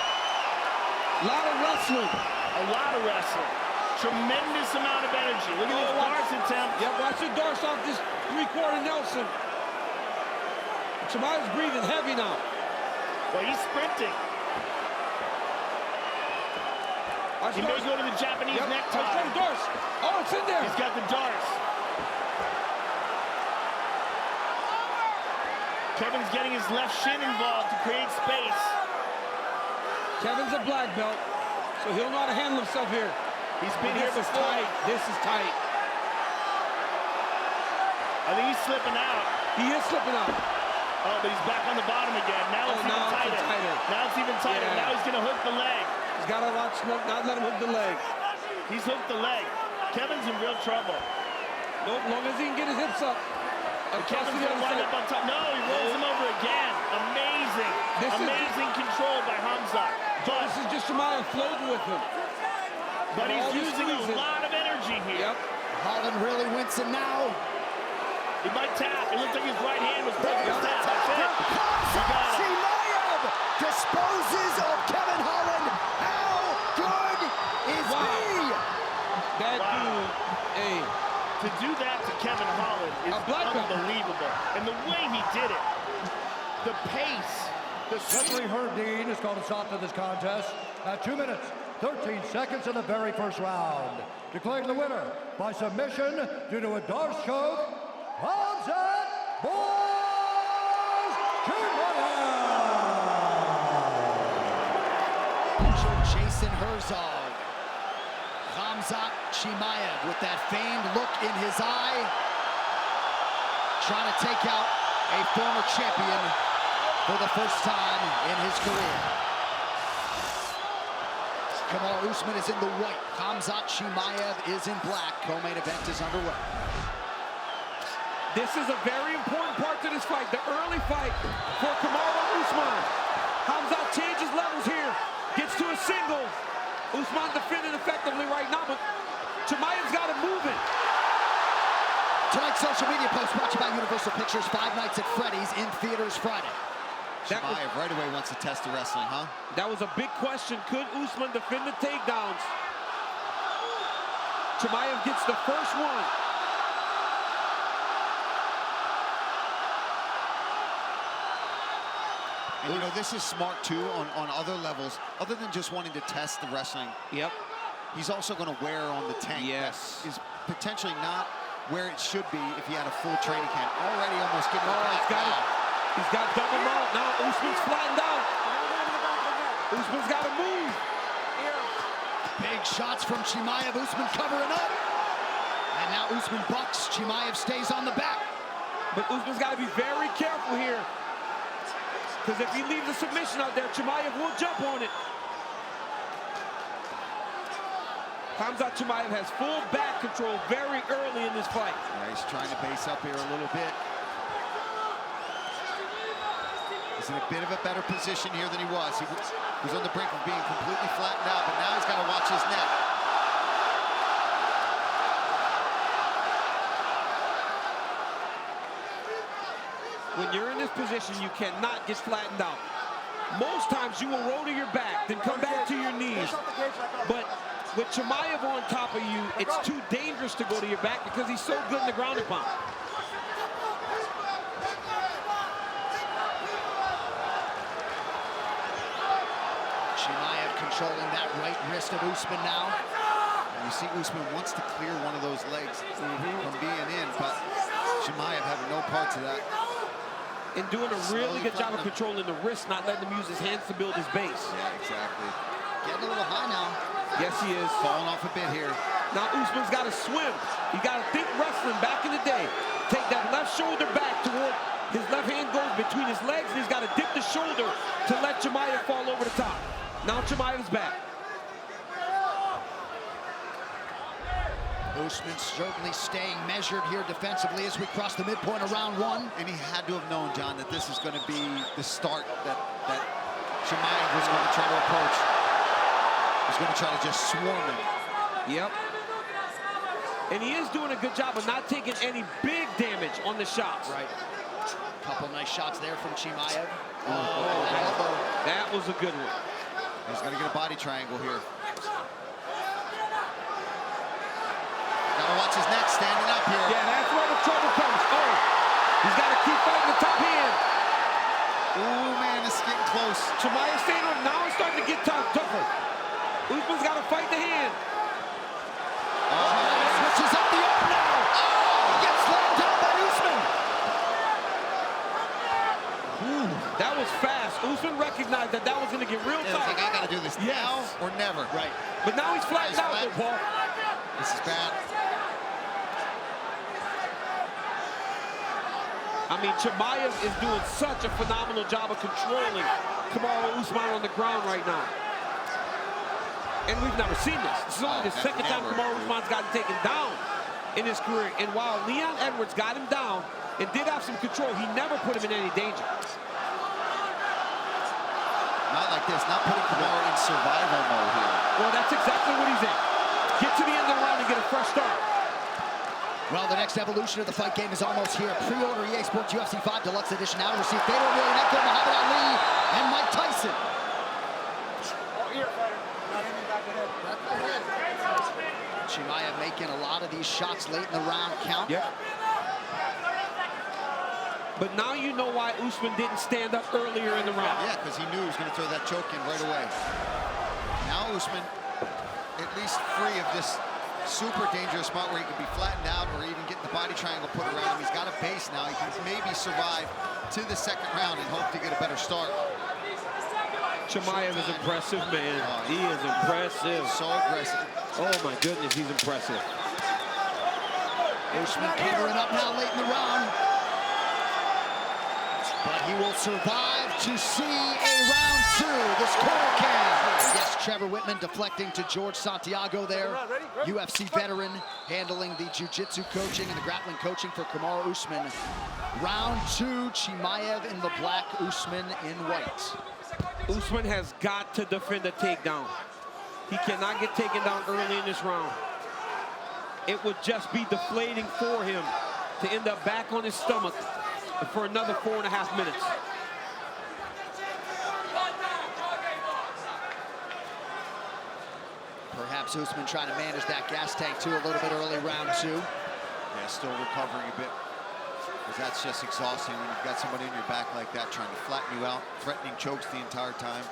A lot of wrestling. A lot of wrestling. Tremendous amount of energy. Look at this Darce attempt. Yep, watch the Darce off this 3-quarter Nelson. Chimaev's breathing heavy now. Well, he's sprinting. He may go to the Japanese necktie. Darce. Oh, it's in there. He's got the Darce. Kevin's getting his left shin involved to create space. Kevin's a black belt, so he'll know how to handle himself here. He's been here before. This is tight. I think he's slipping out. He is slipping out. Oh, but he's back on the bottom again. Now it's even tighter. Now it's even tighter. Yeah. Now he's going to hook the leg. He's got to watch, not let him hook the leg. He's hooked the leg. Kevin's in real trouble. No, as long as he can get his hips up. Kevin's going to wind up on top. No, he rolls him over again. Amazing. Amazing control by Hamzat. But this is just Chimaev floating with him. But he's using a lot of energy here. Yep. Holland really wincing now. He might tap. It looked like his right hand was breaking his tap. That's it. Chimaev disposes of Kevin Holland. How good is he? That dude, hey. To do that to Kevin Holland is unbelievable. And the way he did it, the pace, Referee Herb Dean has called a stop to this contest at 2 minutes, 13 seconds in the very first round. Declaring the winner by submission due to a Darce choke, Hamzat Chimaev. Jason Herzog. Hamzat Chimaev with that famed look in his eye, trying to take out a former champion for the first time in his career. Kamaru Usman is in the white. Hamzat Chimaev is in black. Co-main event is underway. This is a very important part to this fight, the early fight for Kamaru Usman. Hamzat changes levels here, gets to a single. Usman defending effectively right now, but Chimaev's got to move it. Tonight's social media post brought to you by Universal Pictures. 5 Nights at Freddy's in theaters Friday. Chimaev right away wants to test the wrestling, huh? That was a big question. Could Usman defend the takedowns? Chimaev gets the first one. And you know, this is smart too on other levels, other than just wanting to test the wrestling. Yep. He's also going to wear on the tank. Yes. That is potentially not where it should be if he had a full training camp. Already almost getting it back. He's got double mount. Now Usman's flattened out. Usman's got to move. Big shots from Chimaev. Usman covering up. And now Usman bucks. Chimaev stays on the back. But Usman's got to be very careful here. Because if he leaves a submission out there, Chimaev will jump on it. Hamzat Chimaev has full back control very early in this fight. Yeah, he's trying to base up here a little bit. He's in a bit of a better position here than he was. He was on the brink of being completely flattened out, but now he's got to watch his neck. When you're in this position, you cannot get flattened out. Most times you will roll to your back, then come back to your knees. But with Chimaev on top of you, it's too dangerous to go to your back because he's so good in the ground and pound. Chimaev controlling that right wrist of Usman now. And you see Usman wants to clear one of those legs from being in, but Chimaev having no part to that. And doing a really good job of controlling the wrist, not letting him use his hands to build his base. Yeah, exactly. Getting a little high now. Yes, he is. Falling off a bit here. Now Usman's got to swim. He got to think wrestling back in the day. Take that left shoulder back toward his left hand goes between his legs, and he's got to dip the shoulder to let Chimaev fall over the top. Now Chimaev's back. Usman certainly staying measured here defensively as we cross the midpoint of round one. And he had to have known, John, that this is going to be the start that Chimaev was going to try to approach. He's going to try to just swarm him. Yep. And he is doing a good job of not taking any big damage on the shots. Right. Couple nice shots there from Chimaev. That was a good one. He's going to get a body triangle here. Gotta watch his neck standing up here. Yeah, that's where the trouble comes. Oh, he's got to keep fighting the top hand. Ooh, man, this is getting close. Chimaev staying on. Now it's starting to get tougher. Usman's got to fight the hand. Switches up the arm now. Oh, gets slammed down by Usman. That was fast. Usman recognized that was going to get real tough. Like, I got to do this now or never. Right. But now he's flattened out there, Paul. This is bad. I mean, Chimaev is doing such a phenomenal job of controlling Kamaru Usman on the ground right now. And we've never seen this. This is only the second time Kamaru Usman's gotten taken down in his career. And while Leon Edwards got him down and did have some control, he never put him in any danger. Not like this, not putting Kamaru in survival mode here. Well, that's exactly what he's in. Get to the end of the round and get a fresh start. Well, the next evolution of the fight game is almost here. Pre-order EA Sports UFC 5 Deluxe Edition now to receive Fedor Emelianenko, Muhammad Ali, and Mike Tyson. Chimaev making a lot of these shots late in the round count. Yep. But now you know why Usman didn't stand up earlier in the round. Yeah, because he knew he was going to throw that choke in right away. Now Usman, at least free of this super dangerous spot where he could be flattened out or even get the body triangle put around him. He's got a base now. He can maybe survive to the second round and hope to get a better start. Chimaev is impressive, man. He is impressive. So aggressive. Oh my goodness, he's impressive. Usman covering up now late in the round. But he will survive to see a round two. This corner cam. Yes, Trevor Whitman deflecting to George Santiago there. UFC veteran handling the jiu-jitsu coaching and the grappling coaching for Kamaru Usman. Round two, Chimaev in the black, Usman in white. Usman has got to defend a takedown. He cannot get taken down early in this round. It would just be deflating for him to end up back on his stomach for another 4.5 minutes. Perhaps Usman trying to manage that gas tank too a little bit early round two. Yeah, still recovering a bit. Because that's just exhausting when you've got somebody in your back like that trying to flatten you out, threatening chokes the entire time.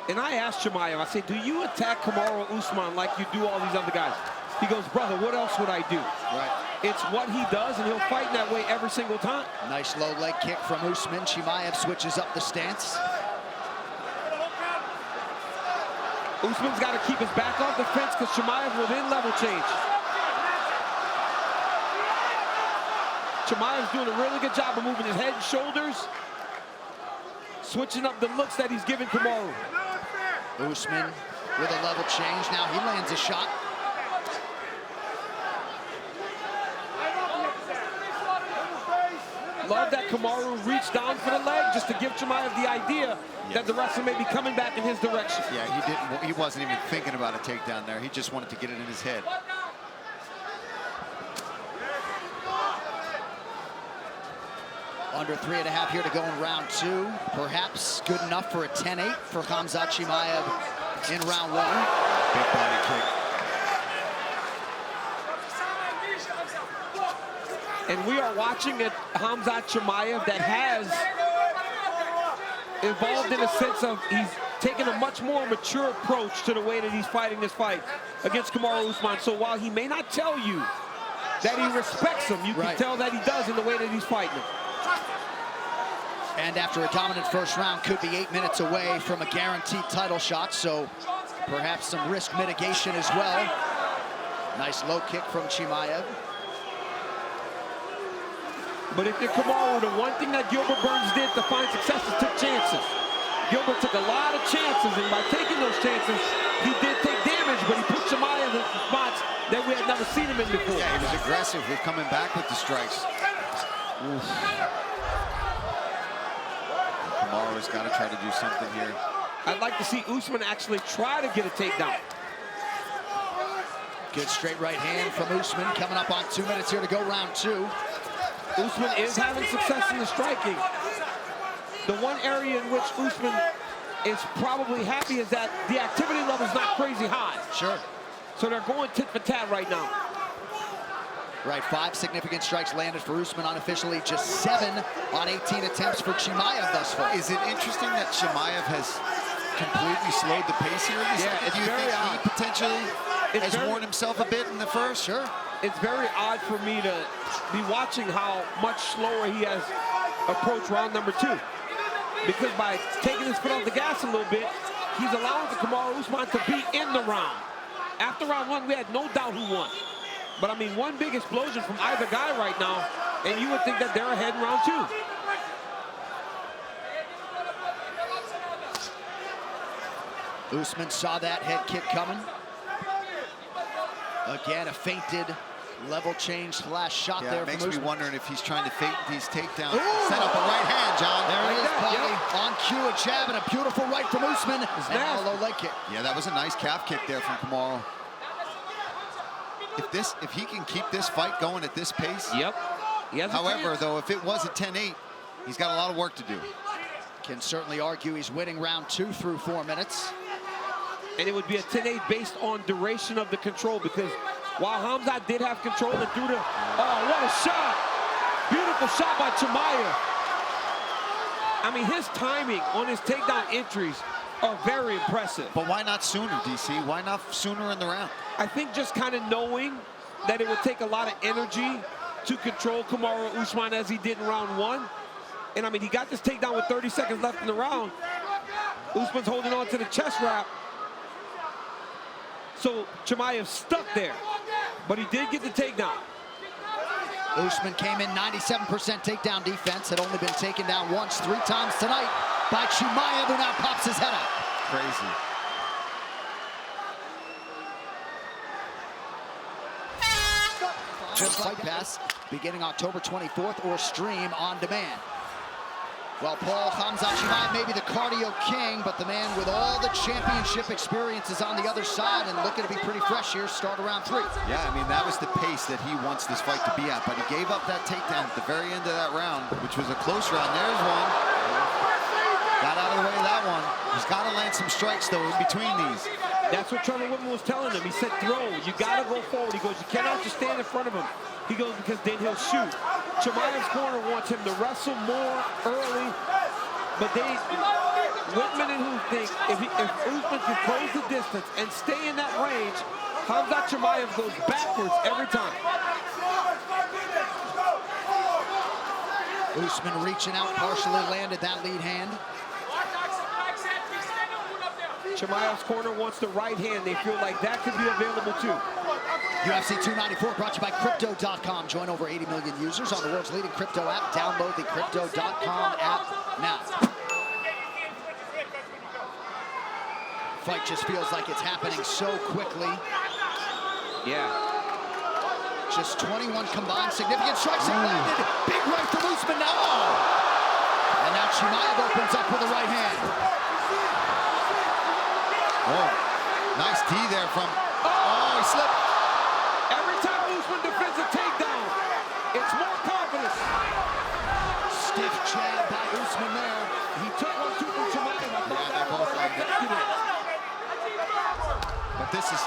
And I asked Chimaev, I said, do you attack Kamaru Usman like you do all these other guys? He goes, brother, what else would I do? Right. It's what he does, and he'll fight that way every single time. Nice low leg kick from Usman. Chimaev switches up the stance. Usman's got to keep his back off the fence because Chimaev will then level change. Chimaev's doing a really good job of moving his head and shoulders, switching up the looks that he's giving Kamaru. Usman with a level change. Now he lands a shot. Love that Kamaru reached down for the leg just to give Chimaev the idea that the wrestler may be coming back in his direction. Yeah, he wasn't even thinking about a takedown there. He just wanted to get it in his head. Under 3.5 here to go in round 2. Perhaps good enough for a 10-8 for Hamzat Chimaev in round 1. Big body kick. And we are watching a Hamzat Chimaev that has evolved in a sense of he's taken a much more mature approach to the way that he's fighting this fight against Kamaru Usman. So while he may not tell you that he respects him, you can tell that he does in the way that he's fighting him. And after a dominant first round, could be 8 minutes away from a guaranteed title shot, so perhaps some risk mitigation as well. Nice low kick from Chimaev. But if you're Kamaru, the one thing that Gilbert Burns did to find success is took chances. Gilbert took a lot of chances, and by taking those chances, he did take damage, but he put Chimaev in spots that we had never seen him in before. Yeah, he was aggressive with coming back with the strikes. Kamaru's got to try to do something here. I'd like to see Usman actually try to get a takedown. Good straight right hand from Usman, coming up on 2 minutes here to go round 2. Usman is having success in the striking. The one area in which Usman is probably happy is that the activity level is not crazy high. Sure. So they're going tit for tat right now. Right, 5 significant strikes landed for Usman unofficially, just 7 on 18 attempts for Chimaev thus far. Is it interesting that Chimaev has completely slowed the pace here? Yeah, Do you think he potentially has worn himself a bit in the first? Sure. It's very odd for me to be watching how much slower he has approached round number 2. Because by taking his foot off the gas a little bit, he's allowing the Kamaru Usman to be in the round. After round 1, we had no doubt who won. But I mean, one big explosion from either guy right now, and you would think that they're ahead in round 2. Usman saw that head kick coming. Again, a feinted level change last shot there. It makes me wondering if he's trying to fake these takedowns. Ooh. Set up a right hand, John. There it is, Paulie. Yep. On cue, a jab and a beautiful right from Usman. And now a low leg kick. Yeah, that was a nice calf kick there from Kamaru. If he can keep this fight going at this pace. Yep. However, though, if it was a 10-8, he's got a lot of work to do. Can certainly argue he's winning round 2 through 4 minutes. And it would be a 10-8 based on duration of the control, because while Hamzat did have control and threw the... Oh, what a shot! Beautiful shot by Chimaev. I mean, his timing on his takedown entries are very impressive. But why not sooner, DC? Why not sooner in the round? I think just kind of knowing that it would take a lot of energy to control Kamaru Usman as he did in round 1. And I mean, he got this takedown with 30 seconds left in the round. Usman's holding on to the chest wrap. So Chimaev stuck there, but he did get the takedown. Usman came in 97% takedown defense, had only been taken down once, 3 times tonight by Chimaev, who now pops his head up. Crazy. Just Fight Pass, beginning October 24th, or stream on demand. Well, Paul, Hamzat Chimaev may be the cardio king, but the man with all the championship experience is on the other side and looking to be pretty fresh here, start around 3. Yeah, I mean, that was the pace that he wants this fight to be at, but he gave up that takedown at the very end of that round, which was a close round. There's one. Got out of the way of that one. He's got to land some strikes, though, in between these. That's what Trevor Whitman was telling him. He said, throw. You got to go forward. He goes, you cannot just stand in front of him. He goes, because then he'll shoot. Chimaev's corner wants him to wrestle more early, but Whitman and who think if Usman can close the distance and stay in that range, Hamzat Chimaev goes backwards every time. Usman reaching out, partially landed that lead hand. Chimaev's corner wants the right hand. They feel like that could be available too. UFC 294 brought to you by Crypto.com. Join over 80 million users on the world's leading crypto app. Download the Crypto.com app now. Fight just feels like it's happening so quickly. Yeah. Just 21 combined significant strikes and landed. Big right from Usman now. And now Chimaev opens up with a right hand. Oh, nice D there from, oh, he slipped. Every time Usman defends a takedown, it's more confidence. Stiff jab by Usman there. He took 1-2 from Chimaev. I thought that was effective. But this is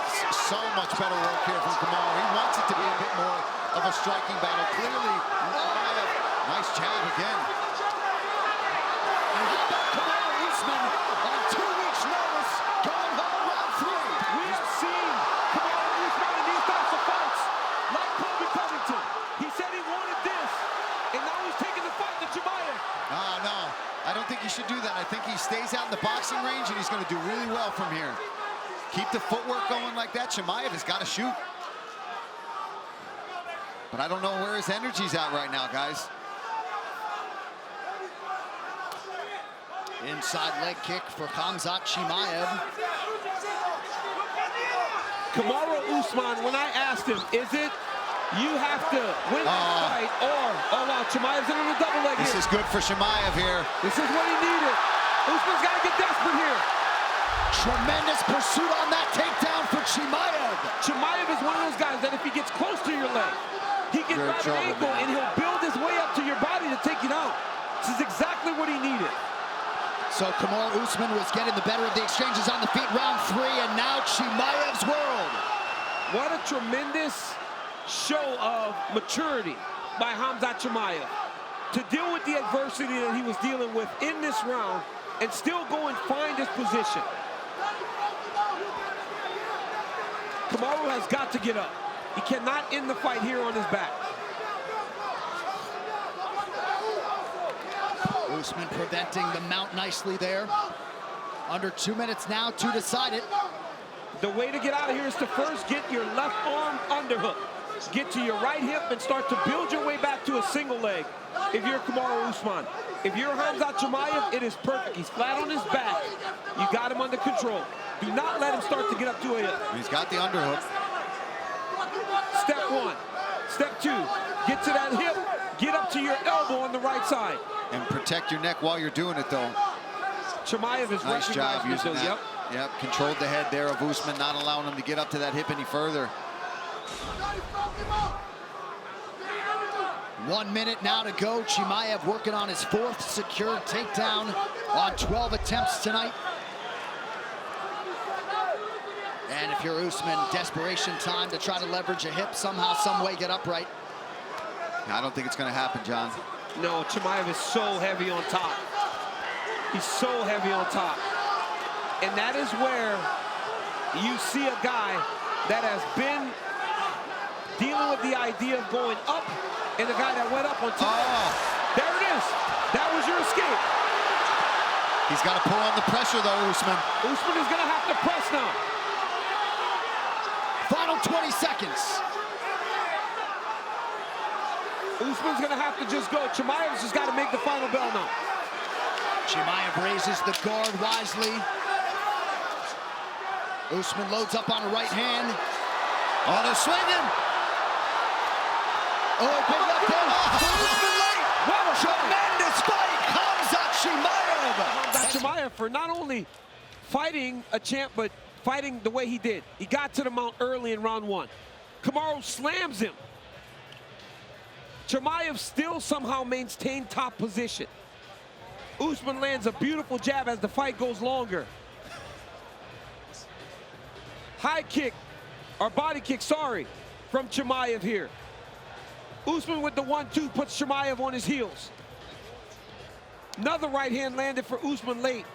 so much better work here from Kamaru. He wants it to be a bit more of a striking battle. Clearly, nice jab again. And how about Kamaru Usman on 2 weeks' notice going home round 3? We have seen Kamaru Usman in these types of fights, like Kobe Covington. He said he wanted this, and now he's taking the fight to Chimaev. No, I don't think he should do that. I think he stays out in the boxing range, and he's going to do really well from here. Keep the footwork going like that. Chimaev has got to shoot. But I don't know where his energy's at right now, guys. Inside leg kick for Hamzat Chimaev. Kamaru Usman, when I asked him, is it you have to win this fight or, oh wow, Chimaev's in on a double leg This here. is good for Chimaev here. This is what he needed. Usman's got to get desperate here. Tremendous pursuit on that takedown for Chimaev. Chimaev is one of those guys that if he gets close to your leg, he can grab an ankle and he'll build his way up to your body to take it out. This is exactly what he needed. So Kamaru Usman was getting the better of the exchanges on the feet, round 3, and now Chimaev's world. What a tremendous show of maturity by Hamzat Chimaev to deal with the adversity that he was dealing with in this round and still go and find his position. Kamaru has got to get up. He cannot end the fight here on his back. Usman preventing the mount nicely there. Under 2 minutes now to decide it. The way to get out of here is to first get your left arm underhook. Get to your right hip and start to build your way back to a single leg. If you're Kamaru Usman. If you're Hamzat Chimaev, it is perfect. He's flat on his back. You got him under control. Do not let him start to get up to a hip. He's got the underhook. Step 1. Step 2. Get to that hip. Get up to your elbow on the right side. And protect your neck while you're doing it, though. Chimaev is nice job using that. Yep. Yep, controlled the head there of Usman, not allowing him to get up to that hip any further. 1 minute now to go. Chimaev working on his 4th secured takedown on 12 attempts tonight. And if you're Usman, desperation time to try to leverage a hip, somehow, some way get upright. I don't think it's going to happen, John. No, Chimaev is so heavy on top. He's so heavy on top. And that is where you see a guy that has been dealing with the idea of going up and the guy that went up on top. There it is. That was your escape. He's got to pull on the pressure, though, Usman. Usman is going to have to press now. Final 20 seconds. Usman's going to have to just go. Chimaev's just got to make the final bell now. Chimaev raises the guard wisely. Usman loads up on a right hand. Oh, they're swinging. Oh, big left hand. Usman late. What a tremendous fight. Hamzat Chimaev. Hamzat Chimaev for not only fighting a champ, but fighting the way he did. He got to the mount early in round 1. Kamaru slams him. Chimaev still somehow maintained top position. Usman lands a beautiful jab as the fight goes longer. High kick, or body kick, sorry, from Chimaev here. Usman with the 1-2 puts Chimaev on his heels. Another right hand landed for Usman late.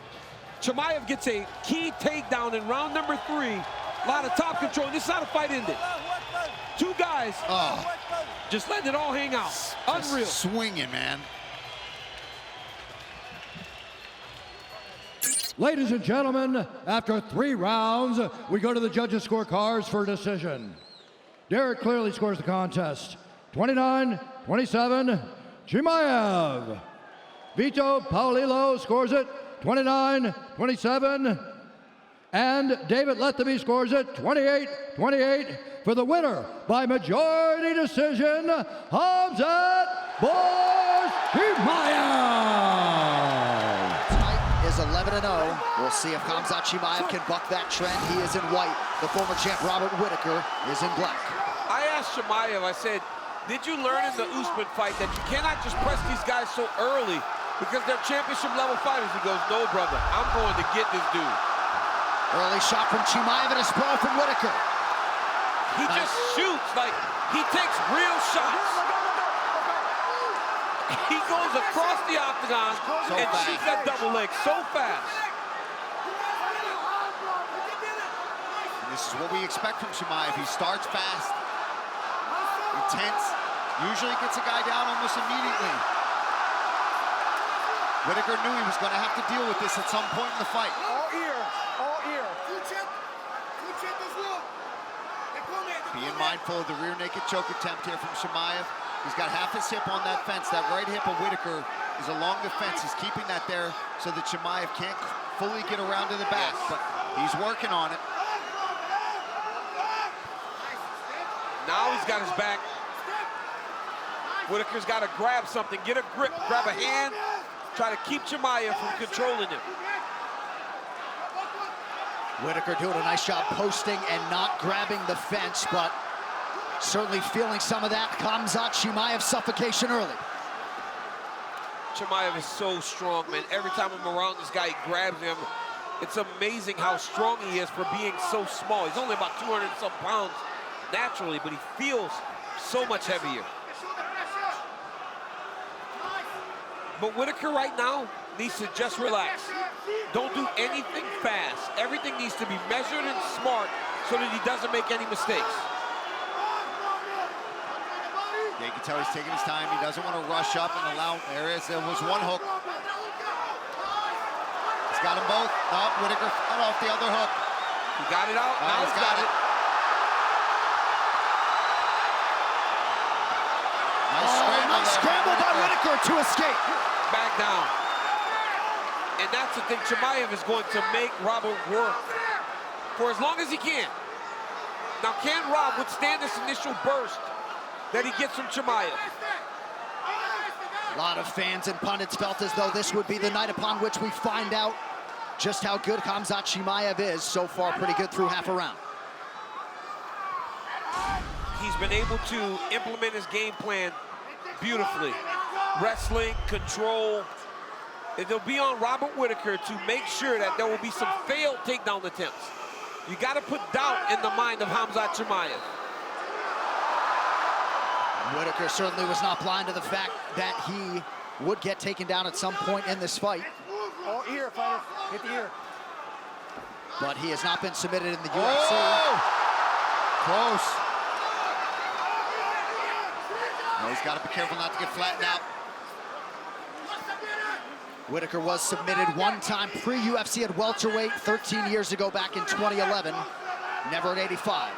Chimaev gets a key takedown in round number 3. A lot of top control. This is how the fight ended. 2 guys just letting it all hang out. Unreal. Swinging, man. Ladies and gentlemen, after 3 rounds, we go to the judges' scorecards for a decision. Derek clearly scores the contest. 29-27, Chimaev. Vito Paolillo scores it, 29-27. And David Letheby scores it, 28-28. For the winner by majority decision, Hamzat Chimaev. Tonight is 11-0. We'll see if Hamzat Chimaev can buck that trend. He is in white. The former champ Robert Whittaker is in black. I asked Chimaev, I said, did you learn in the Usman fight that you cannot just press these guys so early because they're championship level fighters? He goes, no, brother, I'm going to get this dude. Early shot from Chimaev and a sprawl from Whittaker. He just shoots, like, he takes real shots. He goes across the octagon and shoots that double leg so fast. And this is what we expect from Chimaev. He starts fast, intense, usually gets a guy down almost immediately. Whittaker knew he was going to have to deal with this at some point in the fight. All ear, all ear. Being mindful of the rear naked choke attempt here from Chimaev. He's got half his hip on that fence. That right hip of Whittaker is along the fence. He's keeping that there so that Chimaev can't fully get around to the back, but he's working on it. Now he's got his back. Whittaker's got to grab something, get a grip, grab a hand, try to keep Chimaev from controlling him. Whittaker doing a nice job posting and not grabbing the fence, but certainly feeling some of that Hamzat Chimaev suffocation early. Chimaev is so strong, man. Every time I'm around this guy, he grabs him. It's amazing how strong he is for being so small. He's only about 200 and some pounds naturally, but he feels so much heavier. But Whittaker right now needs to just relax. Don't do anything fast. Everything needs to be measured and smart so that he doesn't make any mistakes. Yeah, you can tell he's taking his time. He doesn't want to rush up and allow. There was one hook. He's got them both. No, Whittaker fell off the other hook. He got it out. Now he's got it. Nice scramble by Whittaker to escape. Back down. And that's the thing, Chimaev is going to make Robert work for as long as he can. Now, can Rob withstand this initial burst that he gets from Chimaev? A lot of fans and pundits felt as though this would be the night upon which we find out just how good Hamzat Chimaev is. So far, pretty good through half a round. He's been able to implement his game plan beautifully. Wrestling, control. It'll be on Robert Whittaker to make sure that there will be some failed takedown attempts. You got to put doubt in the mind of Hamzat Chimaev. Whittaker certainly was not blind to the fact that he would get taken down at some point in this fight. All ear, fighter. Hit the ear. But he has not been submitted in the UFC. Close. No, he's got to be careful not to get flattened out. Whittaker was submitted one time pre-UFC at welterweight 13 years ago back in 2011, never at 85.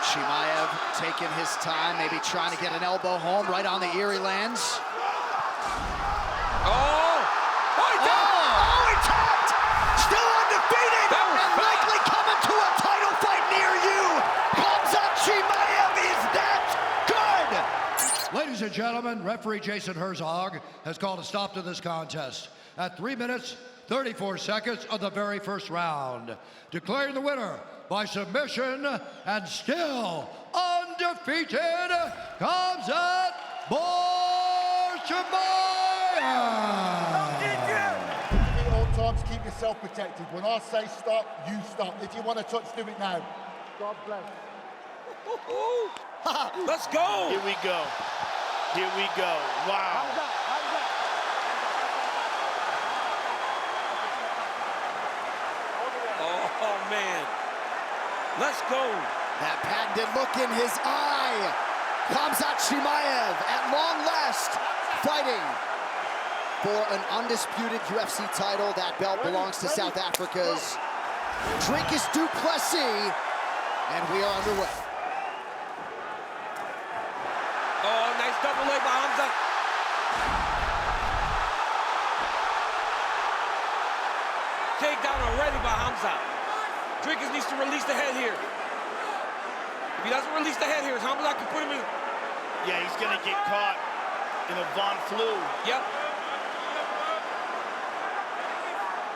Chimaev taking his time, maybe trying to get an elbow home right on the ear he lands. He tapped! Still undefeated! And likely coming to a title fight near you! Hamzat Chimaev is that good! Ladies and gentlemen, referee Jason Herzog has called a stop to this contest at 3 minutes, 34 seconds of the very first round, declaring the winner by submission and still undefeated, Hamzat Chimaev. At all times, keep yourself protected. When I say stop, you stop. If you want to touch, do it now. God bless. Let's go. Here we go. Here we go. Wow. Oh, man. Let's go. That patented look in his eye. Hamzat Chimaev at long last fighting for an undisputed UFC title. That belt belongs to South Africa's Dricus du Plessis, and we are underway. Oh, nice double leg by Hamza. Takedown already by Hamza. Dricus needs to release the head here. If he doesn't release the head here, Hamza can put him in. Yeah, he's gonna get caught in a Von Flu. Yep.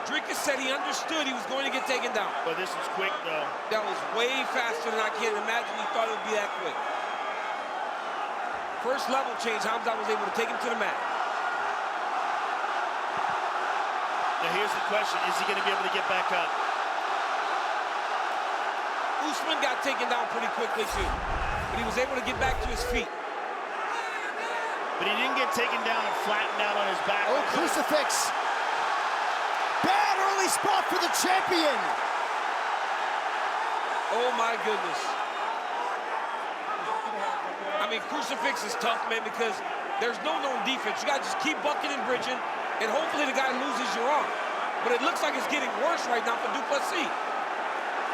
Dricus said he understood he was going to get taken down. But this is quick, though. That was way faster than I can imagine he thought it would be that quick. First level change, Hamza was able to take him to the mat. Now here's the question, is he gonna be able to get back up? Usman got taken down pretty quickly too, but he was able to get back to his feet. But he didn't get taken down and flattened out on his back. Oh, crucifix. Bad early spot for the champion. Oh my goodness. I mean, crucifix is tough, man, because there's no known defense. You gotta just keep bucking and bridging, and hopefully the guy loses your arm. But it looks like it's getting worse right now for du Plessis.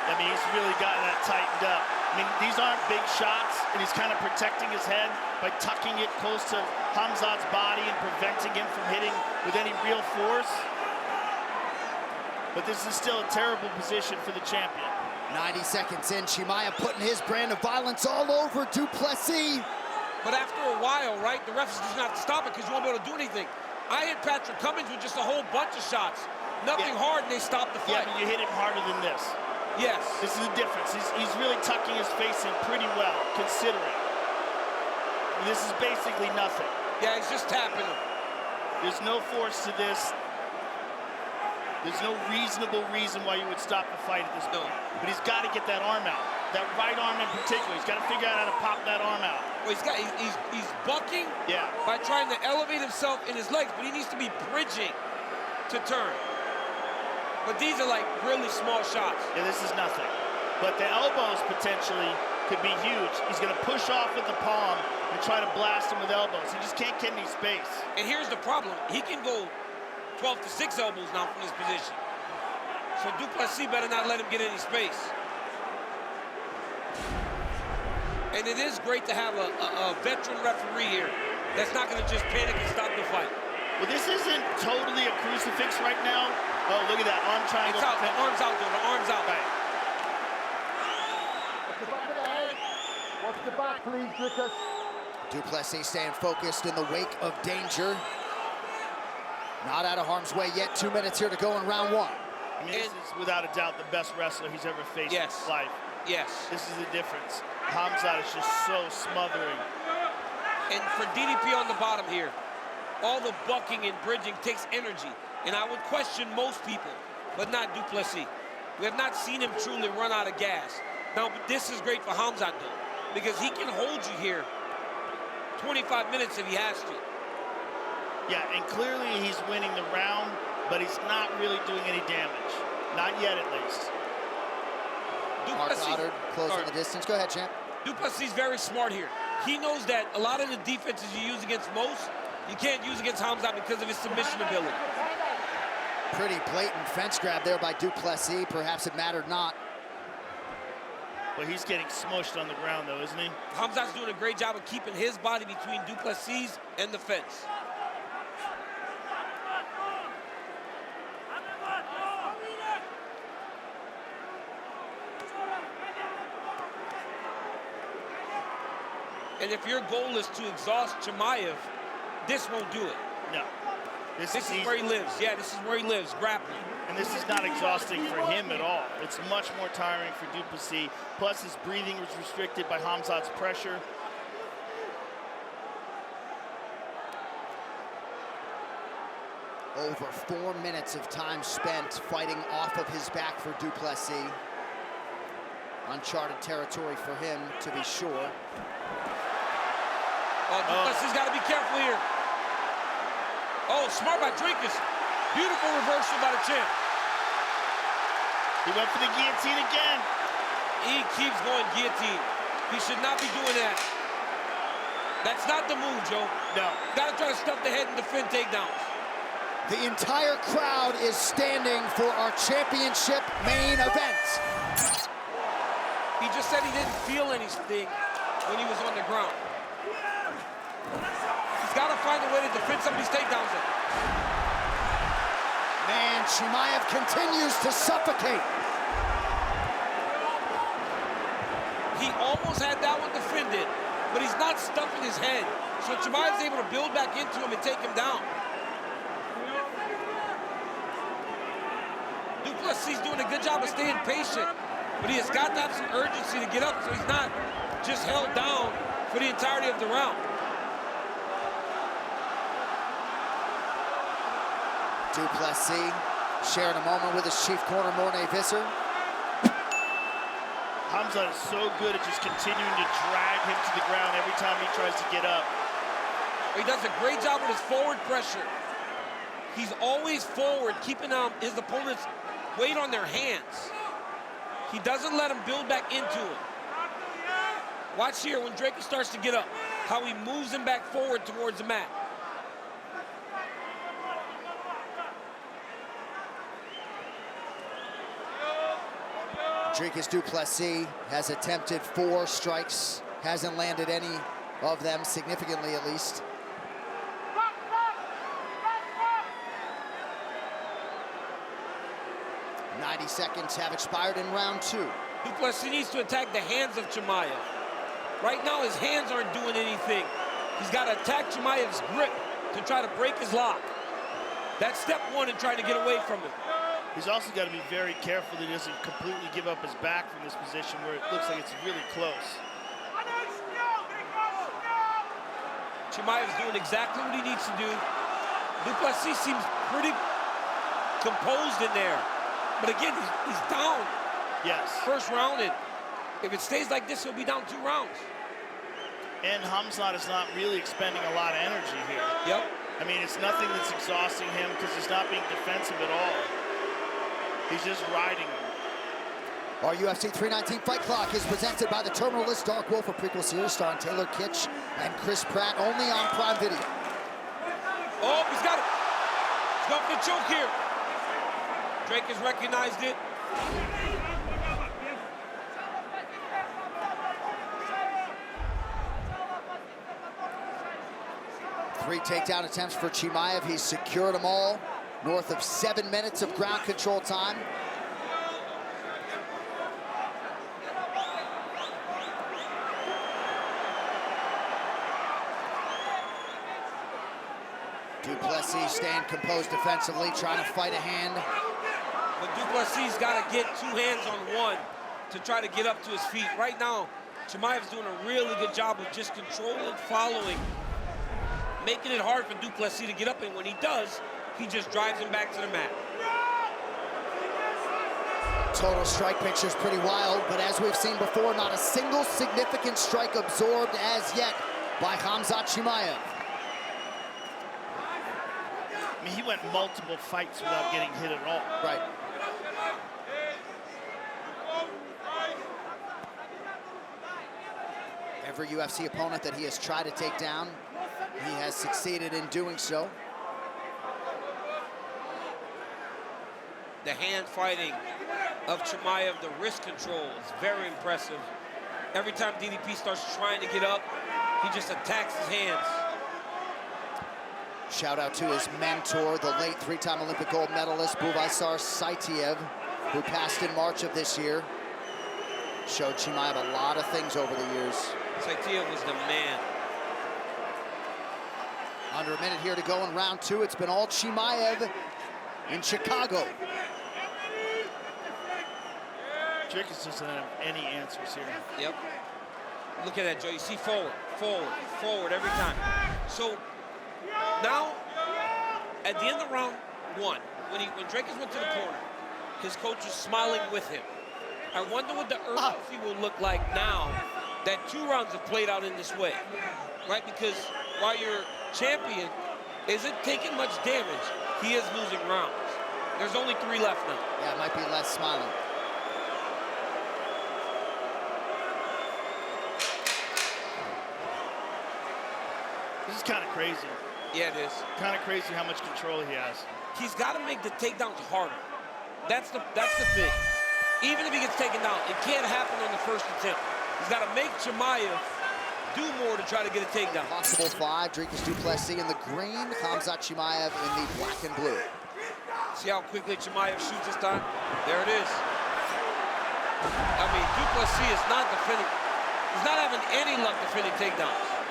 I mean, he's really gotten that tightened up. I mean, these aren't big shots, and he's kind of protecting his head by tucking it close to Hamzat's body and preventing him from hitting with any real force. But this is still a terrible position for the champion. 90 seconds in, Chimaev putting his brand of violence all over du Plessis. But after a while, right, the refs just not to stop it because you won't be able to do anything. I hit Patrick Cummins with just a whole bunch of shots. Nothing hard, and they stopped the fight. Yeah, but you hit him harder than this. Yes. This is the difference. He's really tucking his face in pretty well, considering. This is basically nothing. Yeah, he's just tapping him. There's no force to this. There's no reasonable reason why you would stop the fight at this point. But he's got to get that arm out. That right arm in particular. He's got to figure out how to pop that arm out. Well, he's bucking by trying to elevate himself in his legs, but he needs to be bridging to turn. But these are like really small shots. Yeah, this is nothing. But the elbows potentially could be huge. He's going to push off with the palm and try to blast him with elbows. He just can't get any space. And here's the problem. He can go 12 to 6 elbows now from this position. So du Plessis better not let him get any space. And it is great to have a veteran referee here that's not going to just panic and stop the fight. Well, this isn't totally a crucifix right now. Oh, look at that arm triangle. It's out. The arm's out, though. The arm's out. Right. Watch the back, please, Dricus. Du Plessis staying focused in the wake of danger. Not out of harm's way yet. 2 minutes here to go in round one. I mean, this is without a doubt the best wrestler he's ever faced in his life. Yes. This is the difference. Hamzat is just so smothering. And for DDP on the bottom here, all the bucking and bridging takes energy. And I would question most people, but not du Plessis. We have not seen him truly run out of gas. Now, this is great for Hamzat, though, because he can hold you here 25 minutes if he has to. Yeah, and clearly he's winning the round, but he's not really doing any damage. Not yet, at least. Mark Goddard closing the distance. Go ahead, champ. Du Plessis is very smart here. He knows that a lot of the defenses you use against most, you can't use against Hamzat because of his submission ability. Pretty blatant fence grab there by du Plessis. Perhaps it mattered not. Well, he's getting smushed on the ground, though, isn't he? Hamzat's doing a great job of keeping his body between du Plessis and the fence. And if your goal is to exhaust Chimaev, this won't do it. No. This is where he lives. Yeah, this is where he lives, grappling. And this is not exhausting for him at all. It's much more tiring for du Plessis. Plus, his breathing was restricted by Hamzat's pressure. Over 4 minutes of time spent fighting off of his back for du Plessis. Uncharted territory for him, to be sure. Oh, du Plessis got to be careful here. Oh, smart by Dricus. Beautiful reversal by the champ. He went for the guillotine again. he keeps going guillotine. He should not be doing that. That's not the move, Joe. No. Gotta try to stuff the head and defend takedowns. The entire crowd is standing for our championship main event. He just said he didn't feel anything when he was on the ground. He's got to find a way to defend some of these takedowns. Man, Chimaev continues to suffocate. He almost had that one defended, but he's not stuffing his head. So Chimaev's able to build back into him and take him down. Duplessis doing a good job of staying patient, but he has got to have some urgency to get up so he's not just held down for the entirety of the round. Duplessis sharing a moment with his chief corner, Mornay Visser. Hamzat is so good at just continuing to drag him to the ground every time he tries to get up. He does a great job with his forward pressure. He's always forward, keeping his opponent's weight on their hands. He doesn't let him build back into him. Watch here when Draco starts to get up, how he moves him back forward towards the mat. Dricus Duplessis has attempted 4 strikes, hasn't landed any of them, significantly at least. .90 seconds have expired in round 2. Duplessis needs to attack the hands of Chimaev. Right now, his hands aren't doing anything. He's got to attack Chimaev's grip to try to break his lock. That's step 1 in trying to get away from him. He's also got to be very careful that he doesn't completely give up his back from this position where it looks like it's really close. Chimaev's doing exactly what he needs to do. Duplessis seems pretty composed in there. But again, he's down. Yes. First round, and if it stays like this, he'll be down 2 rounds. And Hamzat is not really expending a lot of energy here. Yep. I mean, it's nothing that's exhausting him because he's not being defensive at all. He's just riding him. Our UFC 319 Fight Clock is presented by the Terminal List Dark Wolf, a prequel series starring Taylor Kitsch and Chris Pratt, only on Prime Video. Oh, he's got it. He's going for the choke here. Drake has recognized it. Three takedown attempts for Chimaev. He's secured them all. North of 7 minutes of ground control time. Duplessis staying composed defensively, trying to fight a hand. But Duplessis got to get 2 hands on 1 to try to get up to his feet. Right now, Chimaev's doing a really good job of just controlling, following, making it hard for Duplessis to get up, and when he does, he just drives him back to the mat. Total strike picture is pretty wild, but as we've seen before, not a single significant strike absorbed as yet by Hamzat Chimaev. I mean, he went multiple fights without getting hit at all. Right. Every UFC opponent that he has tried to take down, he has succeeded in doing so. The hand fighting of Chimaev, the wrist control is very impressive. Every time DDP starts trying to get up, he just attacks his hands. Shout out to his mentor, the late 3-time Olympic gold medalist, Buvaisar Saitiev, who passed in March of this year. Showed Chimaev a lot of things over the years. Saitiev was the man. Under a minute here to go in round 2. It's been all Chimaev in Chicago. Dricus doesn't have any answers here. Yep. Look at that, Joe. You see forward, forward, forward every time. So now, at the end of round 1, when Dricus went to the corner, his coach was smiling with him. I wonder what the urgency will look like now that 2 rounds have played out in this way, right? Because while your champion isn't taking much damage, he is losing rounds. There's only 3 left now. Yeah, it might be less smiling. This is kind of crazy. Yeah, it is. Kind of crazy how much control he has. He's got to make the takedowns harder. That's the thing. Even if he gets taken down, it can't happen on the first attempt. He's got to make Chimaev do more to try to get a takedown. Possible 5, Dricus du Plessis in the green, Hamzat Chimaev in the black and blue. See how quickly Chimaev shoots this time? There it is. I mean, du Plessis is not defending. He's not having any luck defending takedowns.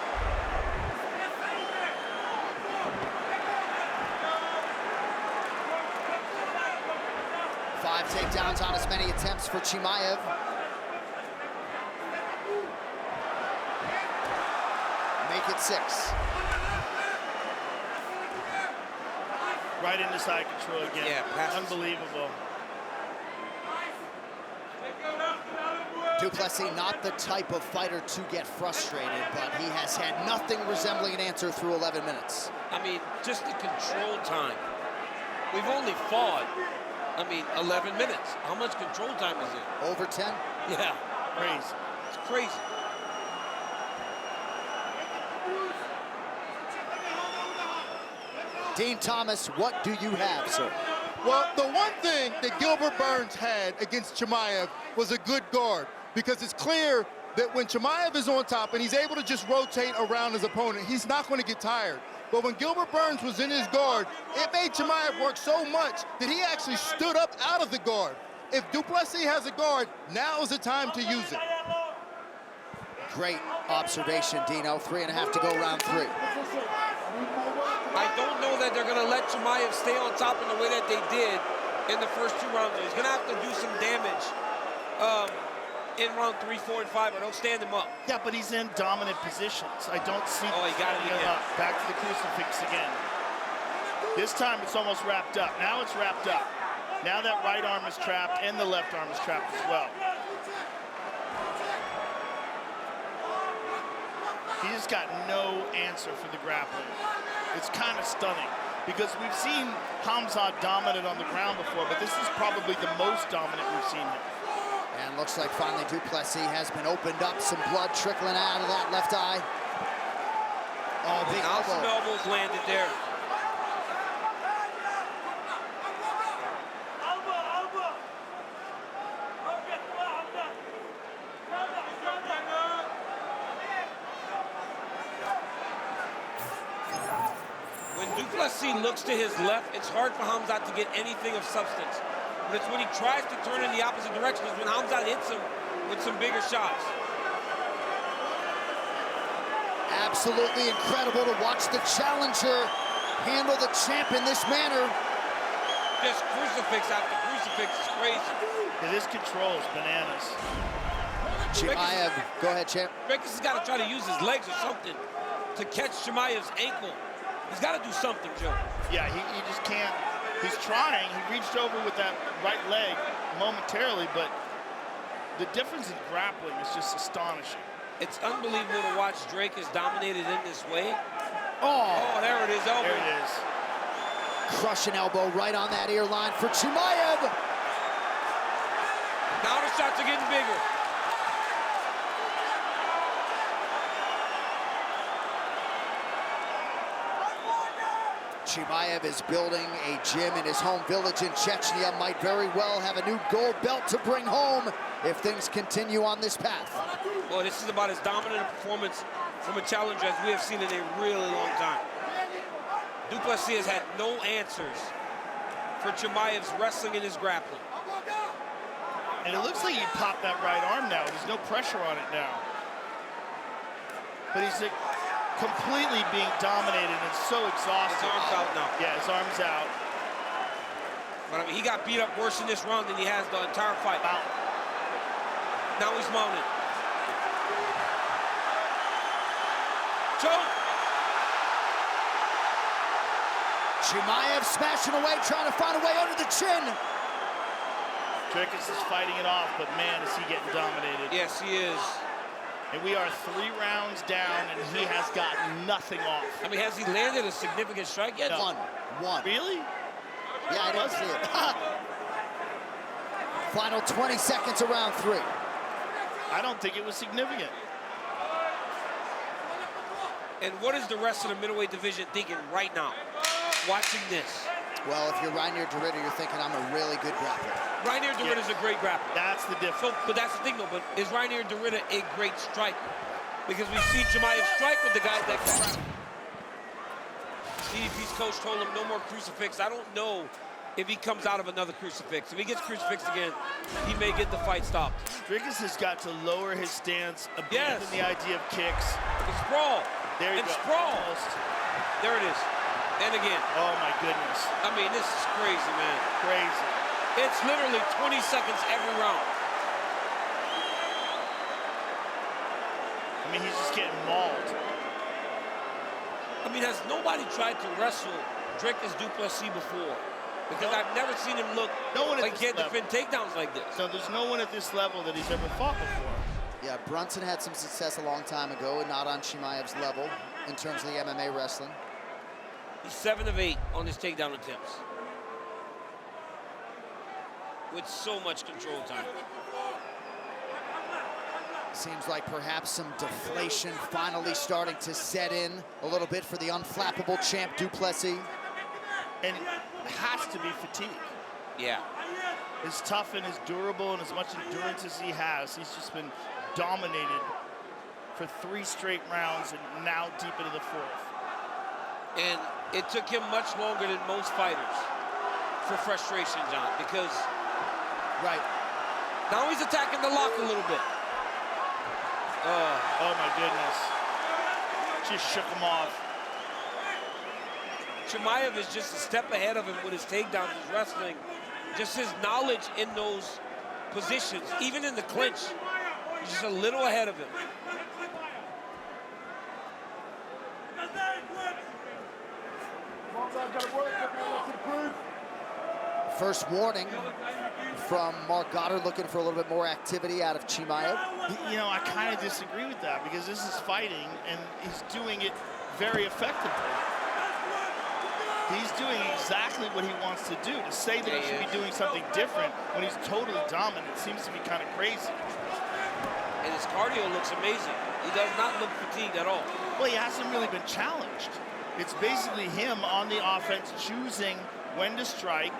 Five takedowns on as many attempts for Chimaev. Make it 6. Right into side control again. Yeah, unbelievable. Du Plessis, not the type of fighter to get frustrated, but he has had nothing resembling an answer through 11 minutes. I mean, just the control time. We've only fought, 11 minutes. How much control time is it? Over 10? Yeah. Crazy. It's crazy. Dean Thomas, what do you have, sir? Well, the one thing that Gilbert Burns had against Chimaev was a good guard, because it's clear that when Chimaev is on top and he's able to just rotate around his opponent, he's not going to get tired. But when Gilbert Burns was in his guard, it made Chimaev work so much that he actually stood up out of the guard. If du Plessis has a guard, now is the time to use it. Great observation, Dino. 3.5 to go, round 3. I don't know that they're going to let Chimaev stay on top in the way that they did in the first 2 rounds. He's going to have to do some damage in round 3, 4, and 5, or they'll stand him up. Yeah, but he's in dominant positions. I don't see. Oh, he got it again. Back to the crucifix again. This time it's almost wrapped up. Now it's wrapped up. Now that right arm is trapped and the left arm is trapped as well. He just got no answer for the grappling. It's kind of stunning because we've seen Hamzat dominant on the ground before, but this is probably the most dominant we've seen him. And looks like finally du Plessis has been opened up, some blood trickling out of that left eye. Oh, big elbow. Some elbows landed there. When du Plessis looks to his left, it's hard for Hamzat to get anything of substance. But it's when he tries to turn in the opposite direction, is when Hamzat hits him with some bigger shots. Absolutely incredible to watch the challenger handle the champ in this manner. Just crucifix after crucifix is crazy. It is control, it's bananas. Chimaev, go ahead, champ. Dricus has got to try to use his legs or something to catch Chimaev's ankle. He's got to do something, Joe. Yeah, he just can't. He's trying. He reached over with that right leg momentarily, but the difference in grappling is just astonishing. It's unbelievable to watch Dricus dominated in this way. Oh, there it is, elbow. There it is. Crushing elbow right on that ear line for Chimaev. Now the shots are getting bigger. Chimaev is building a gym in his home village in Chechnya. Might very well have a new gold belt to bring home if things continue on this path. Well, this is about as dominant a performance from a challenger as we have seen in a really long time. Du Plessis has had no answers for Chimaev's wrestling and his grappling. And it looks like he popped that right arm now. There's no pressure on it now. But he's completely being dominated and so exhausted. His arm's out now. Yeah, his arm's out. But I mean, he got beat up worse in this round than he has the entire fight. Wow. Now he's mounted. Choke. Chimaev smashing away, trying to find a way under the chin. Dricus is fighting it off, but man, is he getting dominated. Yes, he is. And we are 3 rounds down, and he has gotten nothing off. I mean, has he landed a significant strike yet? No. One. Really? Yeah, I didn't see it. Final 20 seconds of round 3. I don't think it was significant. And what is the rest of the middleweight division thinking right now, watching this? Well, if you're Reinier de Ridder, you're thinking I'm a really good grappler. Reinier de Ridder's a great grappler. That's the difference. So, but that's the thing, though. But is Reinier de Ridder a great striker? Because we see Chimaev strike with the guys that can grapple. DDP's coach told him no more crucifix. I don't know if he comes out of another crucifix. If he gets crucifixed again, he may get the fight stopped. Dricus has got to lower his stance, abandon Yes. the idea of kicks. The sprawl. There you and go. sprawl. Almost. There it is. And again. Oh, my goodness. I mean, this is crazy, man. Crazy. It's literally 20 seconds every round. I mean, he's just getting mauled. I mean, has nobody tried to wrestle Dricus du Plessis before? Because I've never seen him look like he had to defend takedowns like this. So there's no one at this level that he's ever fought before. Yeah, Brunson had some success a long time ago, and not on Chimaev's level in terms of the MMA wrestling. He's 7 of 8 on his takedown attempts. With so much control time. Seems like perhaps some deflation finally starting to set in a little bit for the unflappable champ du Plessis. And it has to be fatigue. Yeah. As tough and as durable and as much endurance as he has, he's just been dominated for 3 straight rounds and now deep into the 4th. And it took him much longer than most fighters for frustration, John, because now he's attacking the lock a little bit. Oh my goodness. Just shook him off. Chimaev is just a step ahead of him with his takedowns, his wrestling. Just his knowledge in those positions, even in the clinch, he's just a little ahead of him. First warning from Mark Goddard, looking for a little bit more activity out of Chimaev. You know, I kind of disagree with that because this is fighting and he's doing it very effectively. He's doing exactly what he wants to do. To say that he should be doing something different when he's totally dominant seems to be kind of crazy. And his cardio looks amazing. He does not look fatigued at all. Well, he hasn't really been challenged. It's basically him on the offense, choosing when to strike,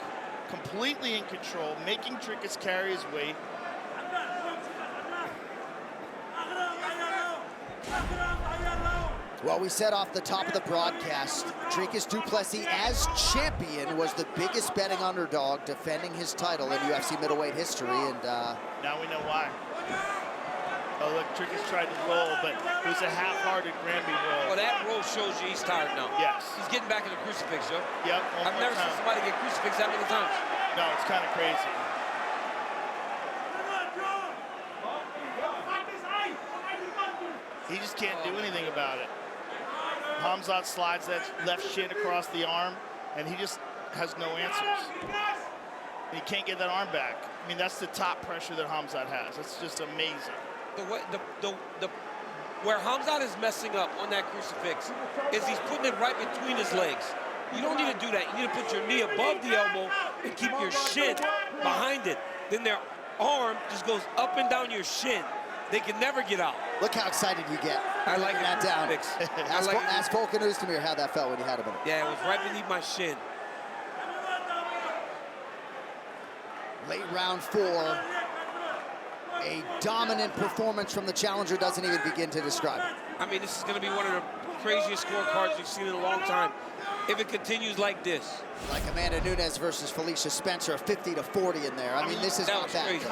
completely in control, making Dricus carry his weight. Well, we said off the top of the broadcast, Dricus du Plessis as champion was the biggest betting underdog defending his title in UFC middleweight history, and now we know why. Oh, look, Dricus tried to roll, but it was a half-hearted Granby roll. Well, that roll shows you he's tired now. Yes. He's getting back in the crucifix, Joe. Yep. I've never seen somebody get crucifix that many times. No, it's kind of crazy. He just can't do anything about it. Hamzat slides that left shin across the arm, and he just has no answers. And he can't get that arm back. I mean, that's the top pressure that Hamzat has. That's just amazing. Where Hamzat is messing up on that crucifix is he's putting it right between his legs. You don't need to do that. You need to put your knee above the elbow and keep your shin behind it. Then their arm just goes up and down your shin. They can never get out. Look how excited you get. I like that down. Ask Volkan Oezdemir how that felt when you had him in it. Yeah, it was right beneath my shin. Late round 4. A dominant performance from the challenger doesn't even begin to describe it. I mean, this is going to be one of the craziest scorecards we've seen in a long time. If it continues like this. Like Amanda Nunes versus Felicia Spencer, 50-40 in there. I mean, this is not that good.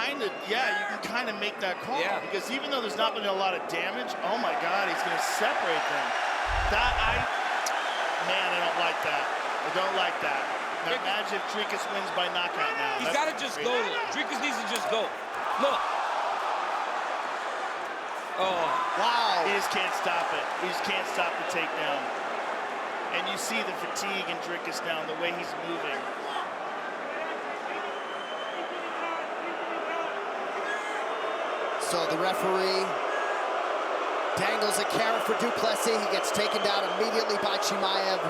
Yeah, you can kind of make that call. Yeah. Because even though there's not been a lot of damage, oh my God, he's going to separate them. Man, I don't like that. I don't like that. Now imagine if Dricus wins by knockout now. He's got to just go. Dricus needs to just go. Look. Oh, wow. He just can't stop it. He just can't stop the takedown. And you see the fatigue in Dricus now, the way he's moving. So the referee dangles a carrot for du Plessis. He gets taken down immediately by Chimaev.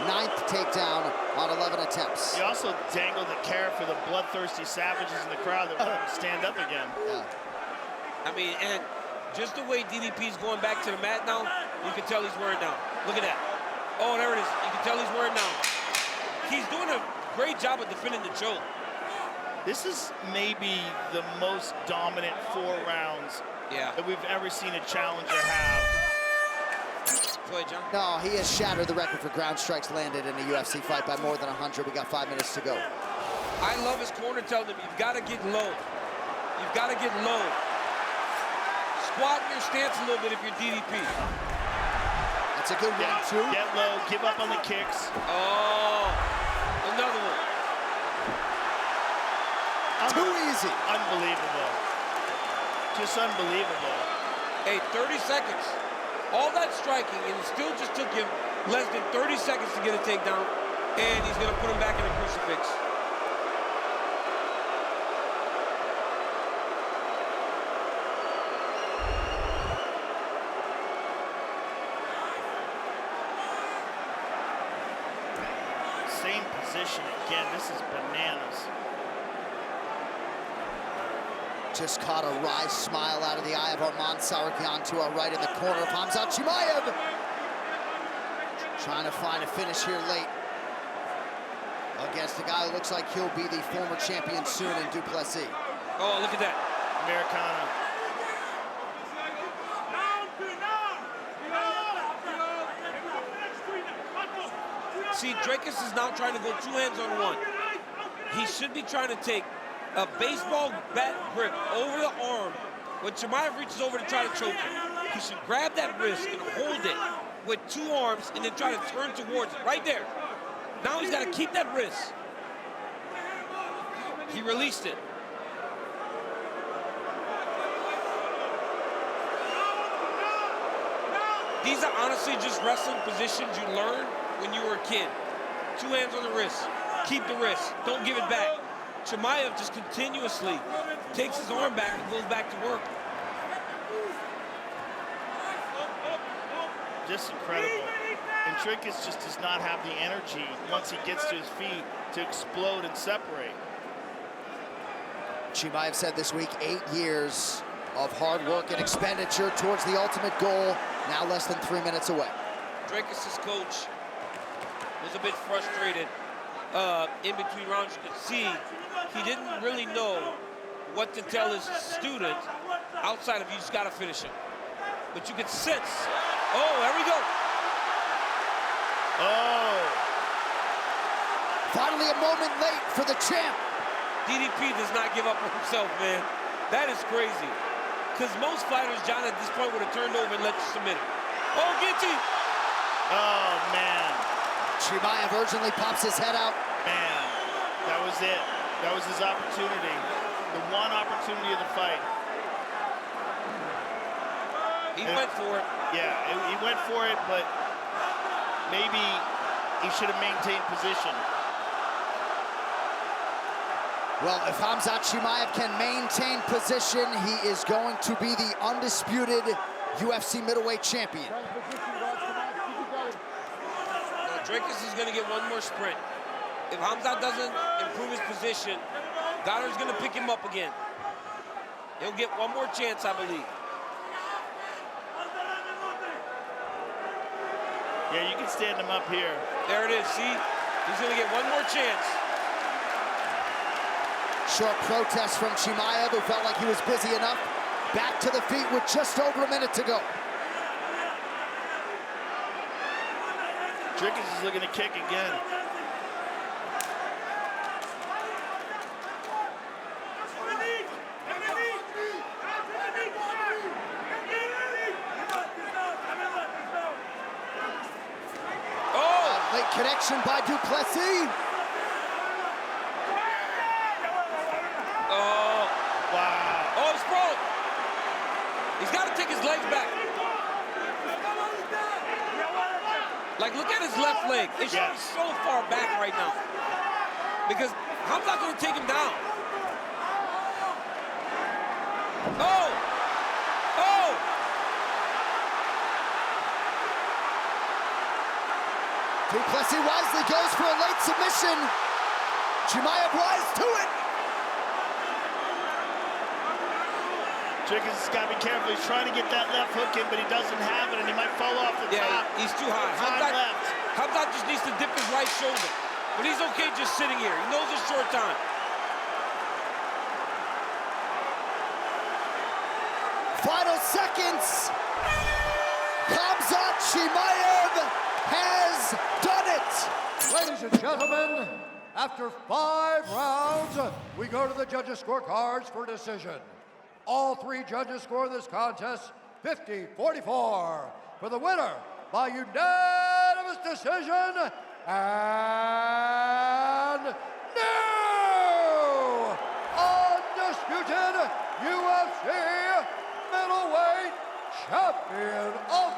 9th takedown on 11 attempts. He also dangled the carrot for the bloodthirsty savages in the crowd that want to stand up again. Yeah. I mean, and just the way DDP's going back to the mat now, you can tell he's wearing down. Look at that. Oh, there it is. You can tell he's wearing down. He's doing a great job of defending the choke. This is maybe the most dominant 4 rounds that we've ever seen a challenger have. Go ahead, John. No, he has shattered the record for ground strikes landed in a UFC fight by more than 100. We got 5 minutes to go. I love his corner telling him, you've got to get low. You've got to get low. Squat your stance a little bit if you're DDP. That's a good one, too. Get low, give up on the kicks. Oh, another one. Too easy. Unbelievable. Just unbelievable. Hey, 30 seconds. All that striking, and it still just took him less than 30 seconds to get a takedown, and he's going to put him back in a crucifix. Same position again. This is bananas. Just caught a wry smile out of the eye of Arman Tsarukyan to our right in the corner of Hamzat Chimaev. Trying to find a finish here late against a guy who looks like he'll be the former champion soon in Duplessis. Oh, look at that. Americana. See, Dracus is now trying to go 2 hands on 1. He should be trying to take a baseball bat grip over the arm when Chimaev reaches over to try to choke him. He should grab that wrist and hold it with 2 arms and then try to turn towards it, right there. Now he's got to keep that wrist. He released it. These are honestly just wrestling positions you learned when you were a kid. 2 hands on the wrist. Keep the wrist. Don't give it back. Chimaev just continuously takes his arm back and goes back to work. Just incredible. And Dracus just does not have the energy once he gets to his feet to explode and separate. Chimaev said this week 8 years of hard work and expenditure towards the ultimate goal, now less than 3 minutes away. Dracus' coach was a bit frustrated in between rounds. You could see he didn't really know what to tell his student outside of you just got to finish him. But you could sense, oh, there we go. Oh. Finally a moment late for the champ. DDP does not give up on himself, man. That is crazy. Because most fighters, John, at this point would have turned over and let you submit him. Oh, guillotine. Oh, man. Chimaev urgently pops his head out. Man, that was it. That was his opportunity. The one opportunity of the fight. He went for it. Yeah, he went for it, but maybe he should have maintained position. Well, if Hamzat Chimaev can maintain position, he is going to be the undisputed UFC middleweight champion. Dracus is going to get one more sprint. If Hamzat doesn't improve his position, Goddard's going to pick him up again. He'll get one more chance, I believe. Yeah, you can stand him up here. There it is, see? He's going to get one more chance. Short protest from Chimaev, who felt like he was busy enough. Back to the feet with just over a minute to go. Dracus is looking to kick again. Oh! Late connection by Duplessis. Oh, wow. Oh, he's broke. He's got to take his legs back. Like, look at his left leg. It should be so far back right now. Because I'm not going to take him down. Oh! Oh! Duplessis wisely goes for a late submission. Chimaev rise to it. Jiggins has got to be careful. He's trying to get that left hook in, but he doesn't have it, and he might fall off the top. He's too high. Hamzat just needs to dip his right shoulder. But he's okay just sitting here. He knows it's short time. Final seconds. Hamzat Chimaev has done it. Ladies and gentlemen, after 5 rounds, we go to the judges' scorecards for decision. All 3 judges score this contest 50-44 for the winner by unanimous decision and new undisputed UFC middleweight champion of